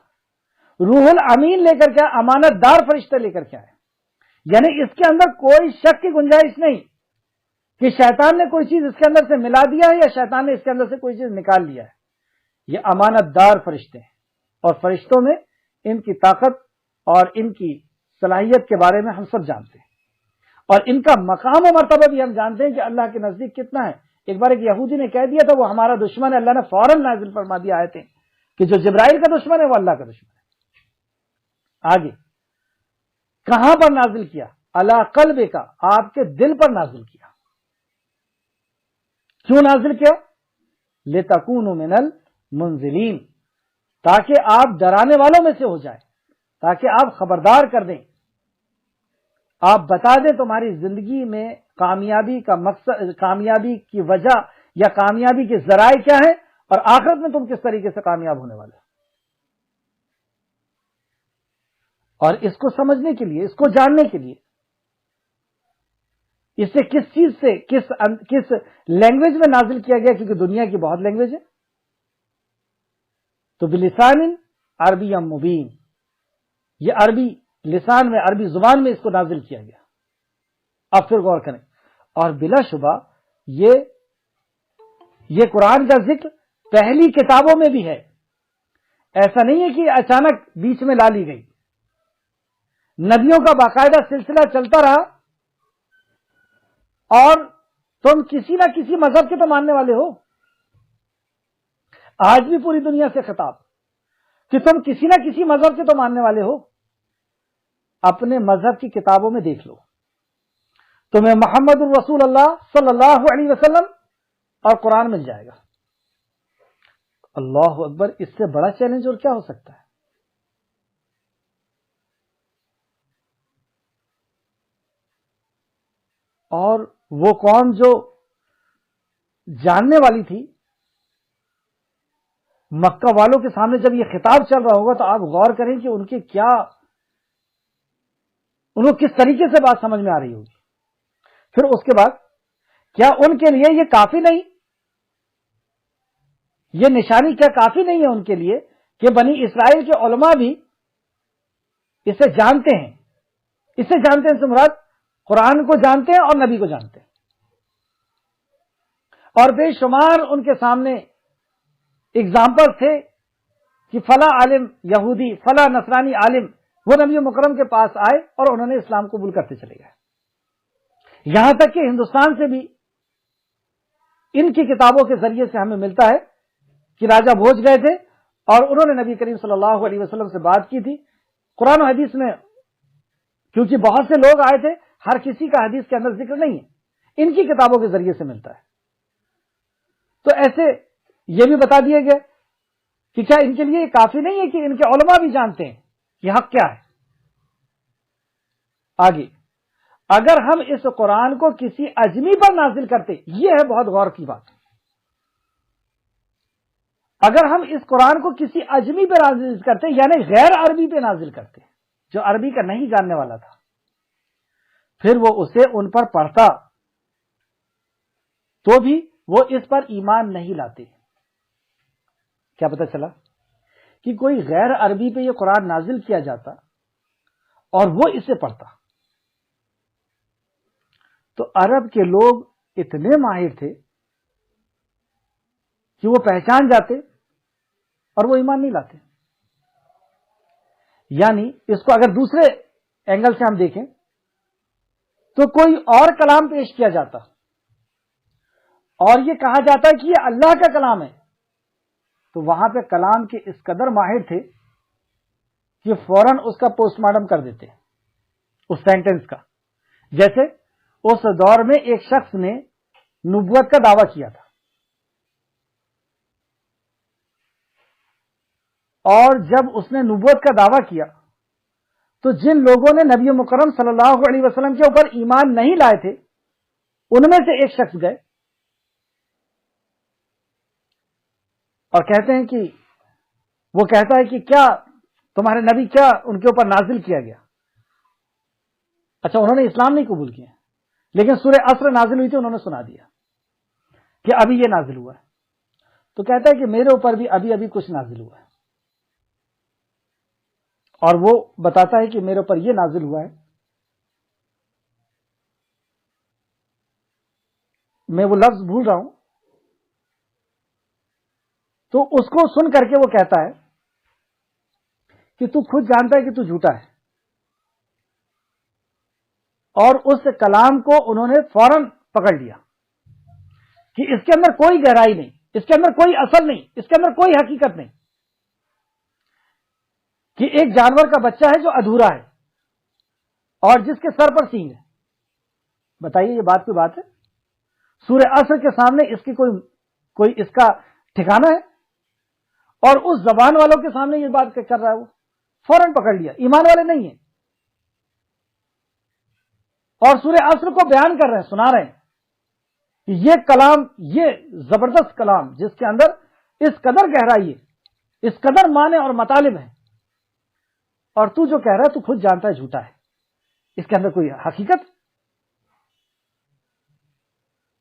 روح الامین لے کر کے آیا، امانت دار فرشتے لے کر کے آئے. یعنی اس کے اندر کوئی شک کی گنجائش نہیں کہ شیطان نے کوئی چیز اس کے اندر سے ملا دیا ہے یا شیطان نے اس کے اندر سے کوئی چیز نکال لیا ہے. یہ امانت دار فرشتے ہیں، اور فرشتوں میں ان کی طاقت اور ان کی صلاحیت کے بارے میں ہم سب جانتے ہیں، اور ان کا مقام و مرتبہ بھی ہم جانتے ہیں کہ اللہ کے نزدیک کتنا ہے. ایک بار ایک یہودی نے کہہ دیا تھا وہ ہمارا دشمن ہے، اللہ نے فوراً نازل فرما دیا آیتیں کہ جو جبرائیل کا دشمن ہے وہ اللہ کا دشمن ہے. آگے کہاں پر نازل کیا؟ علی قلبک کا، آپ کے دل پر نازل کیا. کیوں نازل کیا؟ لتکونوا من المنذرین، تاکہ آپ ڈرانے والوں میں سے ہو جائیں، تاکہ آپ خبردار کر دیں، آپ بتا دیں تمہاری زندگی میں کامیابی کا مقصد، کامیابی کی وجہ یا کامیابی کے ذرائع کیا ہیں، اور آخرت میں تم کس طریقے سے کامیاب ہونے والے. اور اس کو سمجھنے کے لیے، اس کو جاننے کے لیے، اسے کس چیز سے، کس لینگویج میں نازل کیا گیا، کیونکہ دنیا کی بہت لینگویج ہے، تو بلسان عربی مبین، یہ عربی لسان میں، عربی زبان میں اس کو نازل کیا گیا. اب پھر غور کریں، اور بلا شبہ یہ قرآن کا ذکر پہلی کتابوں میں بھی ہے. ایسا نہیں ہے کہ اچانک بیچ میں لا لی گئی. نبیوں کا باقاعدہ سلسلہ چلتا رہا، اور تم کسی نہ کسی مذہب کے تو ماننے والے ہو. آج بھی پوری دنیا سے خطاب کہ تم کسی نہ کسی مذہب کے تو ماننے والے ہو. اپنے مذہب کی کتابوں میں دیکھ لو، تمہیں محمد الرسول اللہ صلی اللہ علیہ وسلم اور قرآن مل جائے گا. اللہ اکبر، اس سے بڑا چیلنج اور کیا ہو سکتا ہے؟ اور وہ قوم جو جاننے والی تھی، مکہ والوں کے سامنے جب یہ خطاب چل رہا ہوگا تو آپ غور کریں کہ ان کو کس طریقے سے بات سمجھ میں آ رہی ہوگی. پھر اس کے بعد کیا ان کے لیے یہ کافی نہیں، یہ نشانی کیا کافی نہیں ہے ان کے لیے کہ بنی اسرائیل کے علماء بھی اسے جانتے ہیں؟ اسے جانتے ہیں سے مراد قرآن کو جانتے ہیں اور نبی کو جانتے ہیں، اور بے شمار ان کے سامنے اگزامپل تھے کہ فلاں عالم یہودی، فلاں نصرانی عالم وہ نبی مکرم کے پاس آئے اور انہوں نے اسلام قبول کرتے چلے گئے. یہاں تک کہ ہندوستان سے بھی ان کی کتابوں کے ذریعے سے ہمیں ملتا ہے کہ راجہ بھوج گئے تھے اور انہوں نے نبی کریم صلی اللہ علیہ وسلم سے بات کی تھی. قرآن و حدیث میں کیونکہ بہت سے لوگ آئے تھے، ہر کسی کا حدیث کے اندر ذکر نہیں ہے، ان کی کتابوں کے ذریعے سے ملتا ہے. تو ایسے یہ بھی بتا دیا گیا کہ کیا ان کے لیے یہ کافی نہیں ہے کہ ان کے علماء بھی جانتے ہیں کہ حق کیا ہے. آگے اگر ہم اس قرآن کو کسی اجمی پر نازل کرتے، یہ ہے بہت غور کی بات، اگر ہم اس قرآن کو کسی اجمی پہ نازل کرتے، یعنی غیر عربی پہ نازل کرتے، جو عربی کا نہیں جاننے والا تھا، پھر وہ اسے ان پر پڑھتا تو بھی وہ اس پر ایمان نہیں لاتے. کیا پتہ چلا کہ کوئی غیر عربی پہ یہ قرآن نازل کیا جاتا اور وہ اسے پڑھتا تو عرب کے لوگ اتنے ماہر تھے کہ وہ پہچان جاتے اور وہ ایمان نہیں لاتے. یعنی اس کو اگر دوسرے اینگل سے ہم دیکھیں تو کوئی اور کلام پیش کیا جاتا اور یہ کہا جاتا کہ یہ اللہ کا کلام ہے، تو وہاں پہ کلام کے اس قدر ماہر تھے کہ فوراً اس کا پوسٹ مارٹم کر دیتے اس سینٹنس کا. جیسے اس دور میں ایک شخص نے نبوت کا دعویٰ کیا تھا اور جب اس نے نبوت کا دعویٰ کیا تو جن لوگوں نے نبی مکرم صلی اللہ علیہ وسلم کے اوپر ایمان نہیں لائے تھے ان میں سے ایک شخص گئے اور کہتے ہیں کہ وہ کہتا ہے کہ کیا تمہارے نبی کیا ان کے اوپر نازل کیا گیا؟ اچھا انہوں نے اسلام نہیں قبول کیا لیکن سورہ عصر نازل ہوئی تھی، انہوں نے سنا دیا کہ ابھی یہ نازل ہوا ہے. تو کہتا ہے کہ میرے اوپر بھی ابھی ابھی کچھ نازل ہوا ہے، اور وہ بتاتا ہے کہ میرے اوپر یہ نازل ہوا ہے. میں وہ لفظ بھول رہا ہوں. تو اس کو سن کر کے وہ کہتا ہے کہ تو خود جانتا ہے کہ تو جھوٹا ہے، اور اس کلام کو انہوں نے فوراً پکڑ لیا کہ اس کے اندر کوئی گہرائی نہیں، اس کے اندر کوئی اصل نہیں، اس کے اندر کوئی حقیقت نہیں، کہ ایک جانور کا بچہ ہے جو ادھورا ہے اور جس کے سر پر سینگ ہے. بتائیے یہ بات کوئی بات ہے؟ سورہ عصر کے سامنے اس کی کوئی اس کا ٹھکانہ ہے؟ اور اس زبان والوں کے سامنے یہ بات کر رہا ہے، وہ فوراً پکڑ لیا، ایمان والے نہیں ہیں. اور سورہ عصر کو بیان کر رہے ہیں، سنا رہے ہیں کہ یہ کلام، یہ زبردست کلام جس کے اندر اس قدر گہرائی ہے، اس قدر معنی اور مطالب ہیں، اور تو جو کہہ رہا ہے تو خود جانتا ہے جھوٹا ہے، اس کے اندر کوئی حقیقت.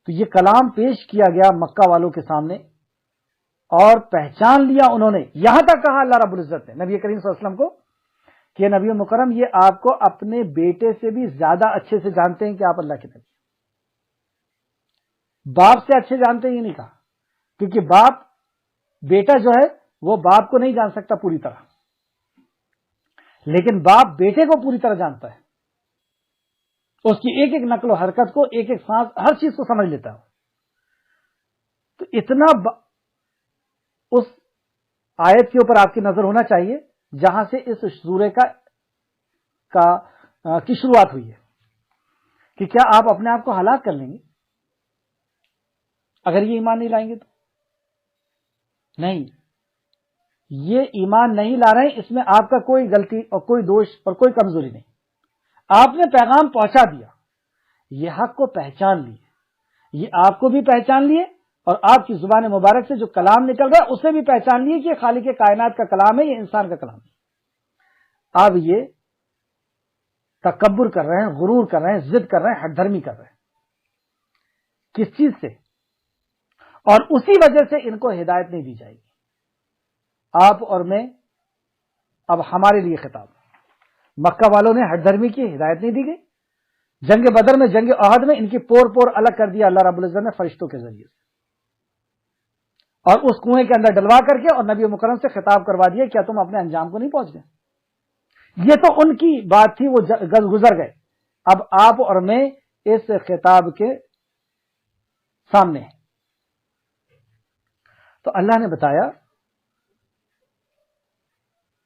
تو یہ کلام پیش کیا گیا مکہ والوں کے سامنے اور پہچان لیا انہوں نے. یہاں تک کہا اللہ رب العزت نے نبی کریم صلی اللہ علیہ وسلم کو کہ نبی مکرم یہ آپ کو اپنے بیٹے سے بھی زیادہ اچھے سے جانتے ہیں کہ آپ اللہ کے نبی، باپ سے اچھے جانتے ہیں. یہ نہیں کہا، کیونکہ باپ، بیٹا جو ہے وہ باپ کو نہیں جان سکتا پوری طرح، لیکن باپ بیٹے کو پوری طرح جانتا ہے، اس کی ایک ایک نقل و حرکت کو، ایک ایک سانس، ہر چیز کو سمجھ لیتا ہے. تو اتنا اس آیت کے اوپر آپ کی نظر ہونا چاہیے جہاں سے اس سورہ کی شروعات ہوئی ہے کہ کیا آپ اپنے آپ کو ہلاک کر لیں گے اگر یہ ایمان نہیں لائیں گے؟ تو نہیں، یہ ایمان نہیں لا رہے ہیں، اس میں آپ کا کوئی غلطی اور کوئی دوش اور کوئی کمزوری نہیں. آپ نے پیغام پہنچا دیا، یہ حق کو پہچان لیے، یہ آپ کو بھی پہچان لیے، اور آپ کی زبان مبارک سے جو کلام نکل رہا ہے اسے بھی پہچان لیے کہ یہ خالق کائنات کا کلام ہے، یہ انسان کا کلام ہے. آپ یہ تکبر کر رہے ہیں، غرور کر رہے ہیں، ضد کر رہے ہیں، ہٹ دھرمی کر رہے ہیں. کس چیز سے؟ اور اسی وجہ سے ان کو ہدایت نہیں دی جائے گی. آپ اور میں، اب ہمارے لیے خطاب. مکہ والوں نے ہٹ دھرمی کی، ہدایت نہیں دی گئی. جنگ بدر میں، جنگ احد میں ان کی پور پور الگ کر دیا اللہ رب العزت نے فرشتوں کے ذریعے سے، اور اس کنویں کے اندر ڈلوا کر کے اور نبی مکرم سے خطاب کروا دیا، کیا تم اپنے انجام کو نہیں پہنچ گئے؟ یہ تو ان کی بات تھی، وہ گزر گئے. اب آپ اور میں اس خطاب کے سامنے ہیں. تو اللہ نے بتایا،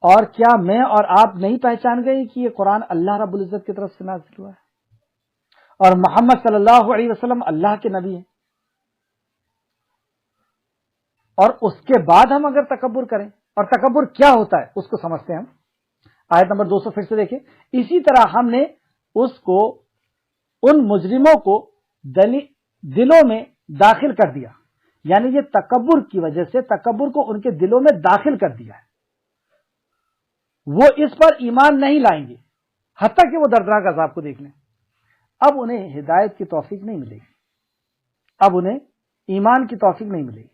اور کیا میں اور آپ نہیں پہچان گئے کہ یہ قرآن اللہ رب العزت کی طرف سے نازل ہوا ہے اور محمد صلی اللہ علیہ وسلم اللہ کے نبی ہیں؟ اور اس کے بعد ہم اگر تکبر کریں، اور تکبر کیا ہوتا ہے اس کو سمجھتے ہیں ہم. آیت نمبر 200 پھر سے دیکھیں. اسی طرح ہم نے اس کو، ان مجرموں کو دلوں میں داخل کر دیا، یعنی یہ تکبر کی وجہ سے تکبر کو ان کے دلوں میں داخل کر دیا ہے. وہ اس پر ایمان نہیں لائیں گے حتیٰ کہ وہ دردناک عذاب کو دیکھ لیں. اب انہیں ہدایت کی توفیق نہیں ملے گی، اب انہیں ایمان کی توفیق نہیں ملے گی.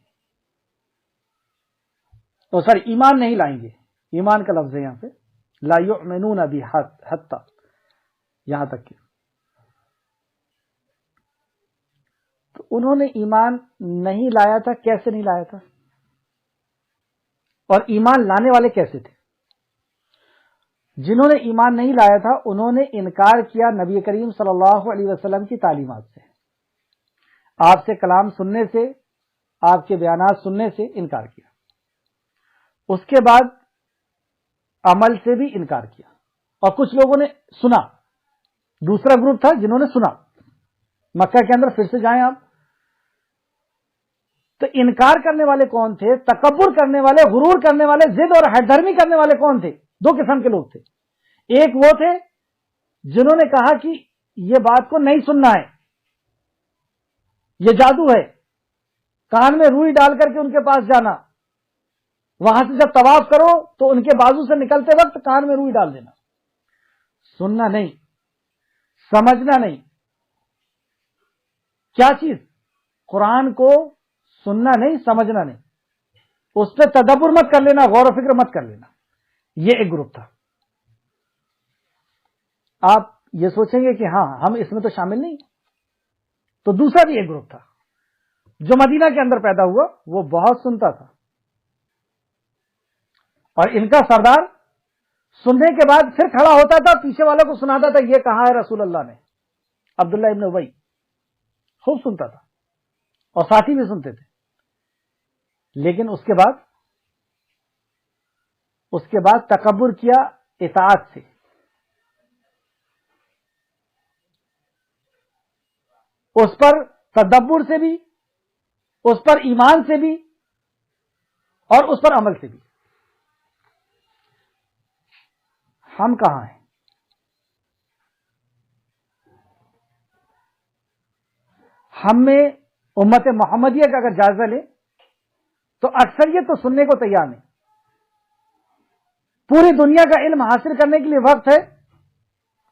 تو سر ایمان نہیں لائیں گے، ایمان کا لفظ ہے یہاں پہ، لا یؤمنون بی حتی، یہاں تک کہ تو انہوں نے ایمان نہیں لایا تھا. کیسے نہیں لایا تھا؟ اور ایمان لانے والے کیسے تھے؟ جنہوں نے ایمان نہیں لایا تھا انہوں نے انکار کیا نبی کریم صلی اللہ علیہ وسلم کی تعلیمات سے، آپ سے کلام سننے سے، آپ کے بیانات سننے سے انکار کیا. اس کے بعد عمل سے بھی انکار کیا. اور کچھ لوگوں نے سنا، دوسرا گروپ تھا جنہوں نے سنا. مکہ کے اندر پھر سے جائیں آپ، تو انکار کرنے والے کون تھے؟ تکبر کرنے والے، غرور کرنے والے، ضد اور ہٹ دھرمی کرنے والے کون تھے؟ دو قسم کے لوگ تھے. ایک وہ تھے جنہوں نے کہا کہ یہ بات کو نہیں سننا ہے، یہ جادو ہے، کان میں روئی ڈال کر کے ان کے پاس جانا، وہاں سے جب طواف کرو تو ان کے بازو سے نکلتے وقت کان میں روئی ڈال دینا. سننا نہیں، سمجھنا نہیں. کیا چیز؟ قرآن کو سننا نہیں، سمجھنا نہیں، اس پہ تدبر مت کر لینا، غور و فکر مت کر لینا. یہ ایک گروپ تھا. آپ یہ سوچیں گے کہ ہاں ہم اس میں تو شامل نہیں. تو دوسرا بھی ایک گروپ تھا جو مدینہ کے اندر پیدا ہوا، وہ بہت سنتا تھا، اور ان کا سردار سننے کے بعد پھر کھڑا ہوتا تھا، پیچھے والوں کو سناتا تھا یہ کہا ہے رسول اللہ نے. عبداللہ ابن ابی خوب سنتا تھا اور ساتھی بھی سنتے تھے. لیکن اس کے بعد تکبر کیا اطاعت سے. اس پر تدبر سے بھی، اس پر ایمان سے بھی، اور اس پر عمل سے بھی. ہم کہاں ہیں؟ ہم میں امت محمدیہ کا اگر جائزہ لیں تو اکثریت تو سننے کو تیار نہیں. پوری دنیا کا علم حاصل کرنے کے لیے وقت ہے،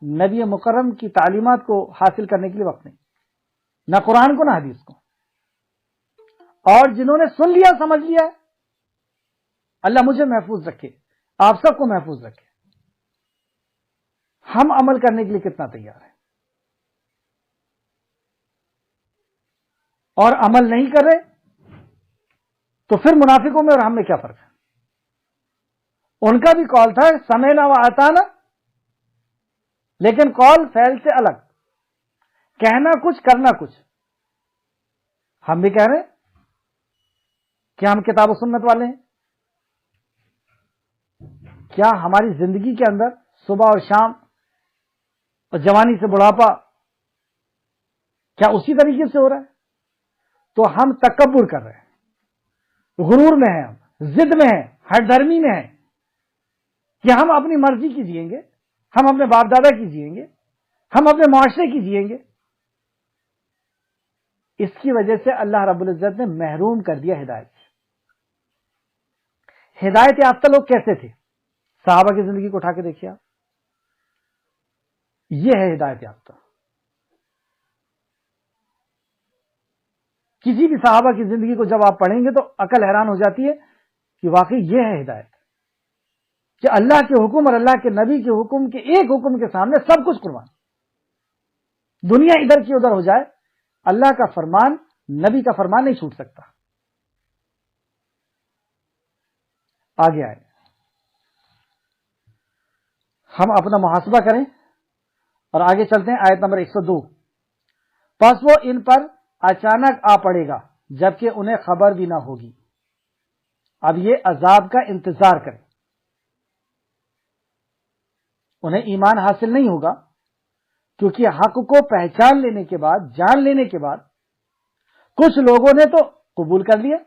نبی مکرم کی تعلیمات کو حاصل کرنے کے لیے وقت نہیں، نہ قرآن کو نہ حدیث کو. اور جنہوں نے سن لیا، سمجھ لیا، اللہ مجھے محفوظ رکھے، آپ سب کو محفوظ رکھے. ہم عمل کرنے کے لیے کتنا تیار ہیں؟ اور عمل نہیں کر رہے تو پھر منافقوں میں اور ہم میں کیا فرق ہے؟ ان کا بھی قول تھا سمعنا و اطعنا، لیکن قول فعل سے الگ، کہنا کچھ کرنا کچھ. ہم بھی کہہ رہے ہیں کہ ہم کتاب و سنت والے ہیں. کیا ہماری زندگی کے اندر صبح اور شام اور جوانی سے بڑھاپا کیا اسی طریقے سے ہو رہا ہے؟ تو ہم تکبر کر رہے ہیں، غرور میں ہیں، ہم ضد میں ہیں، ہٹ دھرمی میں ہیں کہ ہم اپنی مرضی کی جئیں گے، ہم اپنے باپ دادا کی جئیں گے، ہم اپنے معاشرے کی جئیں گے. اس کی وجہ سے اللہ رب العزت نے محروم کر دیا ہدایت سے. ہدایت یافتہ لوگ کیسے تھے؟ صحابہ کی زندگی کو اٹھا کے دیکھیے آپ. یہ ہے ہدایت یافتہ. کسی بھی صحابہ کی زندگی کو جب آپ پڑھیں گے تو عقل حیران ہو جاتی ہے کہ واقعی یہ ہے ہدایت، کہ اللہ کے حکم اور اللہ کے نبی کے حکم کے ایک حکم کے سامنے سب کچھ قربان. دنیا ادھر کی ادھر ہو جائے، اللہ کا فرمان، نبی کا فرمان نہیں چھوٹ سکتا. آگے آئے، ہم اپنا محاسبہ کریں اور آگے چلتے ہیں. آیت نمبر 102. پس وہ ان پر اچانک آ پڑے گا جبکہ انہیں خبر بھی نہ ہوگی. اب یہ عذاب کا انتظار کریں. انہیں ایمان حاصل نہیں ہوگا کیونکہ حق کو پہچان لینے کے بعد، جان لینے کے بعد کچھ لوگوں نے تو قبول کر لیا،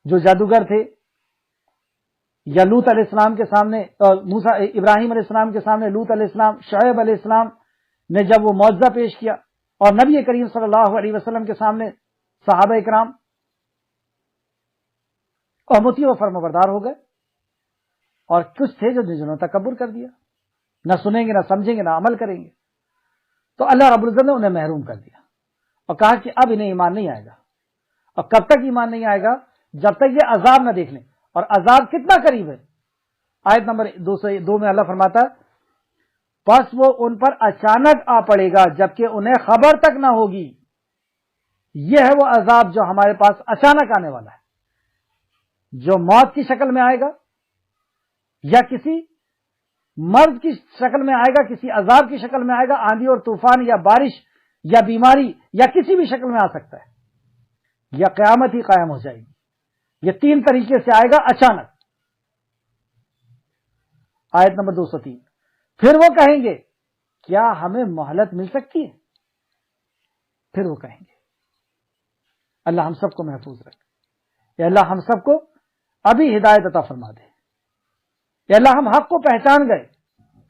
جو جادوگر تھے، یا لوط علیہ السلام کے سامنے، ابراہیم علیہ السلام کے سامنے لوط علیہ السلام، شعیب علیہ السلام نے جب وہ معجزہ پیش کیا، اور نبی کریم صلی اللہ علیہ وسلم کے سامنے صحابہ اکرام اور مطیع و فرمانبردار ہو گئے. اور کچھ تھے جنہوں نے تکبر کر دیا، نہ سنیں گے، نہ سمجھیں گے، نہ عمل کریں گے. تو اللہ رب العزت نے انہیں محروم کر دیا اور کہا کہ اب انہیں ایمان نہیں آئے گا. اور کب تک ایمان نہیں آئے گا؟ جب تک یہ عذاب نہ دیکھ لیں. اور عذاب کتنا قریب ہے؟ آیت نمبر 202 میں اللہ فرماتا ہے پس وہ ان پر اچانک آ پڑے گا جبکہ انہیں خبر تک نہ ہوگی. یہ ہے وہ عذاب جو ہمارے پاس اچانک آنے والا ہے، جو موت کی شکل میں آئے گا، یا کسی مرض کی شکل میں آئے گا، کسی عذاب کی شکل میں آئے گا، آندھی اور طوفان یا بارش یا بیماری یا کسی بھی شکل میں آ سکتا ہے، یا قیامت ہی قائم ہو جائے گی. یہ تین طریقے سے آئے گا اچانک. آیت نمبر 203. پھر وہ کہیں گے کیا ہمیں مہلت مل سکتی ہے؟ پھر وہ کہیں گے اللہ ہم سب کو محفوظ رکھے. یا اللہ ہم سب کو ابھی ہدایت عطا فرما دے. یا اللہ ہم حق کو پہچان گئے,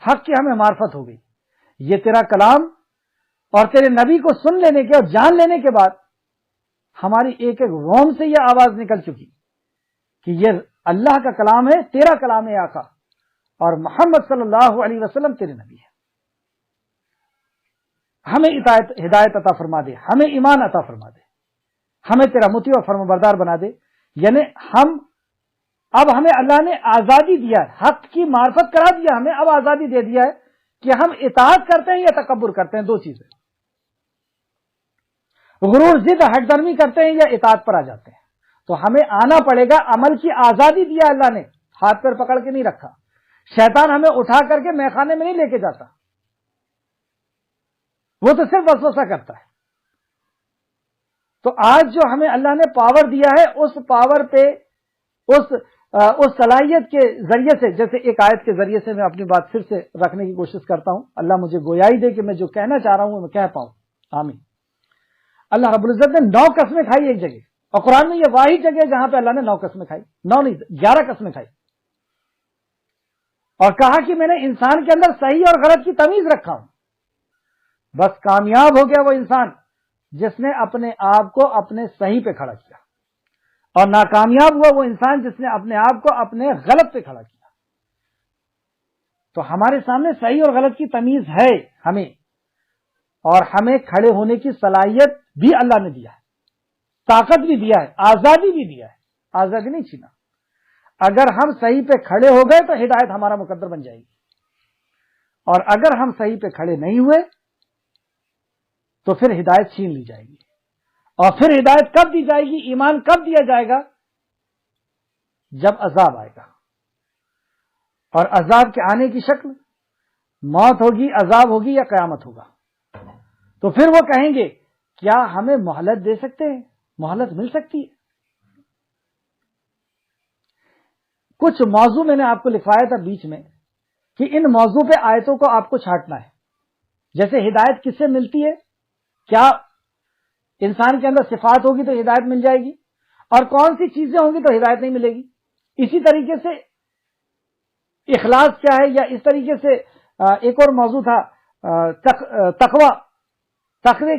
حق کی ہمیں معرفت ہو گئی. یہ تیرا کلام اور تیرے نبی کو سن لینے کے اور جان لینے کے بعد ہماری ایک ایک روم سے یہ آواز نکل چکی کہ یہ اللہ کا کلام ہے, تیرا کلام ہے آقا, اور محمد صلی اللہ علیہ وسلم تیرے نبی ہے. ہمیں ہدایت عطا فرما دے, ہمیں ایمان عطا فرما دے, ہمیں تیرا مطیع اور فرمانبردار بنا دے. یعنی اب ہمیں اللہ نے آزادی دیا ہے, حق کی معرفت کرا دیا ہمیں, اب آزادی دے دیا ہے کہ ہم اطاعت کرتے ہیں یا تکبر کرتے ہیں, دو چیزیں. غرور, ضد, ہٹ درمی کرتے ہیں یا اطاعت پر آ جاتے ہیں. تو ہمیں آنا پڑے گا, عمل کی آزادی دیا اللہ نے, ہاتھ پیر پکڑ کے نہیں رکھا. شیطان ہمیں اٹھا کر کے میخانے میں نہیں لے کے جاتا, وہ تو صرف وسوسہ کرتا ہے. تو آج جو ہمیں اللہ نے پاور دیا ہے, اس پاور پہ, اس صلاحیت کے ذریعے سے, جیسے ایک آیت کے ذریعے سے میں اپنی بات پھر سے رکھنے کی کوشش کرتا ہوں, اللہ مجھے گویائی دے کہ میں جو کہنا چاہ رہا ہوں میں کہہ پاؤں. آمین. اللہ رب العزت نے 9 قسمیں کھائی ایک جگہ, اور قرآن میں یہ واحد جگہ جہاں پہ اللہ نے 9 قسمیں کھائی, 9 نہیں 11 قسمیں کھائی, اور کہا کہ میں نے انسان کے اندر صحیح اور غلط کی تمیز رکھا ہوں. بس کامیاب ہو گیا وہ انسان جس نے اپنے آپ کو اپنے صحیح پہ کھڑا کیا, اور ناکامیاب ہوا وہ انسان جس نے اپنے آپ کو اپنے غلط پہ کھڑا کیا. تو ہمارے سامنے صحیح اور غلط کی تمیز ہے ہمیں, اور ہمیں کھڑے ہونے کی صلاحیت بھی اللہ نے دیا ہے, طاقت بھی دیا ہے, آزادی بھی دیا ہے. آزادی نہیں چھینا. اگر ہم صحیح پہ کھڑے ہو گئے تو ہدایت ہمارا مقدر بن جائے گی, اور اگر ہم صحیح پہ کھڑے نہیں ہوئے تو پھر ہدایت چھین لی جائے گی. اور پھر ہدایت کب دی جائے گی, ایمان کب دیا جائے گا, جب عذاب آئے گا. اور عذاب کے آنے کی شکل موت ہوگی, عذاب ہوگی, یا قیامت ہوگا. تو پھر وہ کہیں گے کیا ہمیں مہلت دے سکتے ہیں, مہلت مل سکتی ہے. کچھ موضوع میں نے آپ کو لکھوایا تھا بیچ میں کہ ان موضوع پہ آیتوں کو آپ کو چھانٹنا ہے. جیسے ہدایت کس سے ملتی ہے, کیا انسان کے اندر صفات ہوگی تو ہدایت مل جائے گی, اور کون سی چیزیں ہوں گی تو ہدایت نہیں ملے گی. اسی طریقے سے اخلاص کیا ہے, یا اس طریقے سے ایک اور موضوع تھا تقوی, تقوی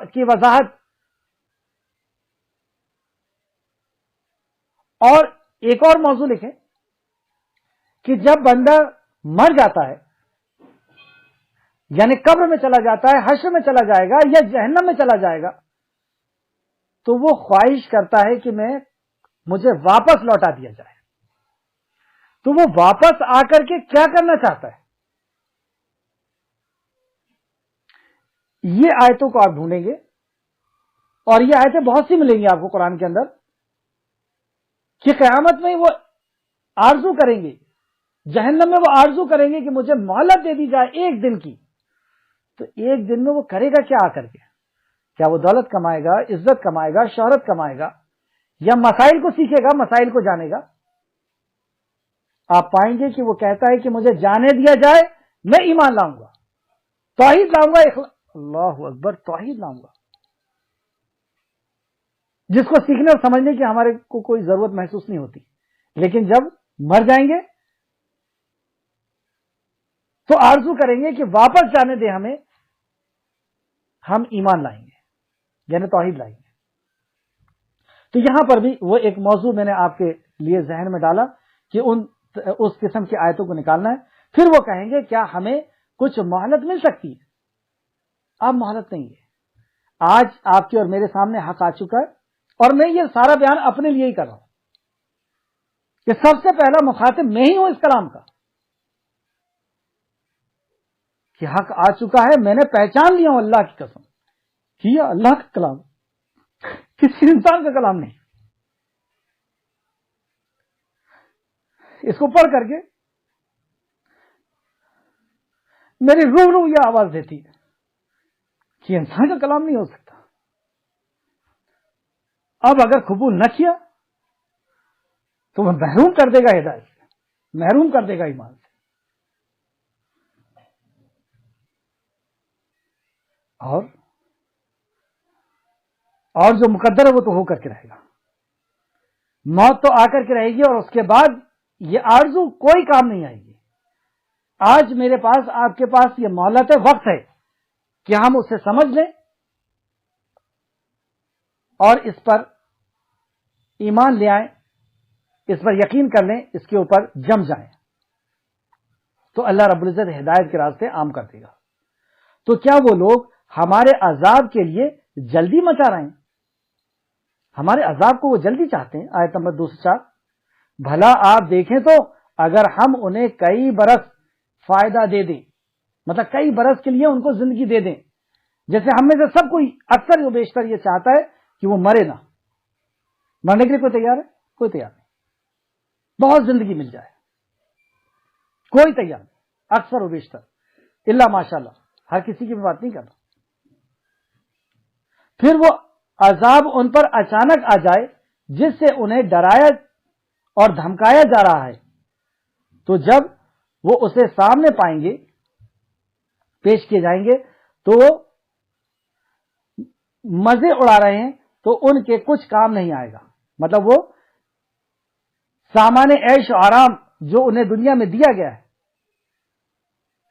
کی وضاحت. اور ایک اور موضوع لکھیں کہ جب بندہ مر جاتا ہے, یعنی قبر میں چلا جاتا ہے, حشر میں چلا جائے گا یا جہنم میں چلا جائے گا, تو وہ خواہش کرتا ہے کہ مجھے واپس لوٹا دیا جائے. تو وہ واپس آ کر کے کیا کرنا چاہتا ہے, یہ آیتوں کو آپ ڈھونڈیں گے, اور یہ آیتیں بہت سی ملیں گی آپ کو قرآن کے اندر, کہ قیامت میں وہ آرزو کریں گے, جہنم میں وہ آرزو کریں گے کہ مجھے مہلت دے دی جائے ایک دن کی. تو ایک دن میں وہ کرے گا کیا آ کر کے, کیا وہ دولت کمائے گا, عزت کمائے گا, شہرت کمائے گا, یا مسائل کو سیکھے گا, مسائل کو جانے گا. آپ پائیں گے کہ وہ کہتا ہے کہ مجھے جانے دیا جائے, میں ایمان لاؤں گا, توحید لاؤں گا, اللہ اکبر, توحید لاؤں گا, جس کو سیکھنے اور سمجھنے کی ہمارے کو کوئی ضرورت محسوس نہیں ہوتی. لیکن جب مر جائیں گے تو آرزو کریں گے کہ واپس جانے دیں ہمیں, ہم ایمان لائیں گے, یعنی توحید لائیں گے. تو یہاں پر بھی وہ ایک موضوع میں نے آپ کے لیے ذہن میں ڈالا کہ اس قسم کی آیتوں کو نکالنا ہے. پھر وہ کہیں گے کیا ہمیں کچھ مہلت مل سکتی ہے. اب مہلت نہیں ہے, آج آپ کے اور میرے سامنے حق آ چکا ہے, اور میں یہ سارا بیان اپنے لیے ہی کر رہا ہوں کہ سب سے پہلا مخاطب میں ہی ہوں اس کلام کا, کہ حق آ چکا ہے, میں نے پہچان لیا ہوں اللہ کی قسم کہ یہ اللہ کا کلام, کسی انسان کا کلام نہیں. اس کو پڑھ کر کے میری روح یہ آواز دیتی ہے کہ انسان کا کلام نہیں ہو سکتا. اب اگر قبول نہ کیا تو وہ محروم کر دے گا ہدایت سے, محروم کر دے گا ایمان سے. اور اور جو مقدر ہے وہ تو ہو کر کے رہے گا. موت تو آ کر کے رہے گی اور اس کے بعد یہ آرزو کوئی کام نہیں آئے گی. آج میرے پاس آپ کے پاس یہ مہلت ہے، وقت ہے کہ ہم اسے سمجھ لیں اور اس پر ایمان لے آئیں، اس پر یقین کر لیں، اس کے اوپر جم جائیں، تو اللہ رب العزت ہدایت کے راستے عام کر دے گا. تو کیا وہ لوگ ہمارے عذاب کے لیے جلدی مچا رہے ہیں؟ ہمارے عذاب کو وہ جلدی چاہتے ہیں. آیت نمبر 204. بھلا آپ دیکھیں تو اگر ہم انہیں کئی برس فائدہ دے دیں، مطلب کئی برس کے لیے ان کو زندگی دے دیں، جیسے ہم میں سے سب کوئی اکثر و بیشتر یہ چاہتا ہے کہ وہ مرے نہ. مرنے کے لیے کوئی تیار ہے؟ کوئی تیار نہیں. بہت زندگی مل جائے، کوئی تیار نہیں. اکثر و بیشتر الا ماشاء اللہ، ہر کسی کی بات نہیں کر رہا. پھر وہ عذاب ان پر اچانک آ جائے جس سے انہیں ڈرایا اور دھمکایا جا رہا ہے، تو جب وہ اسے سامنے پائیں گے، پیش کیے جائیں گے، تو وہ مزے اڑا رہے ہیں تو ان کے کچھ کام نہیں آئے گا. مطلب وہ سامان عیش و آرام جو انہیں دنیا میں دیا گیا ہے،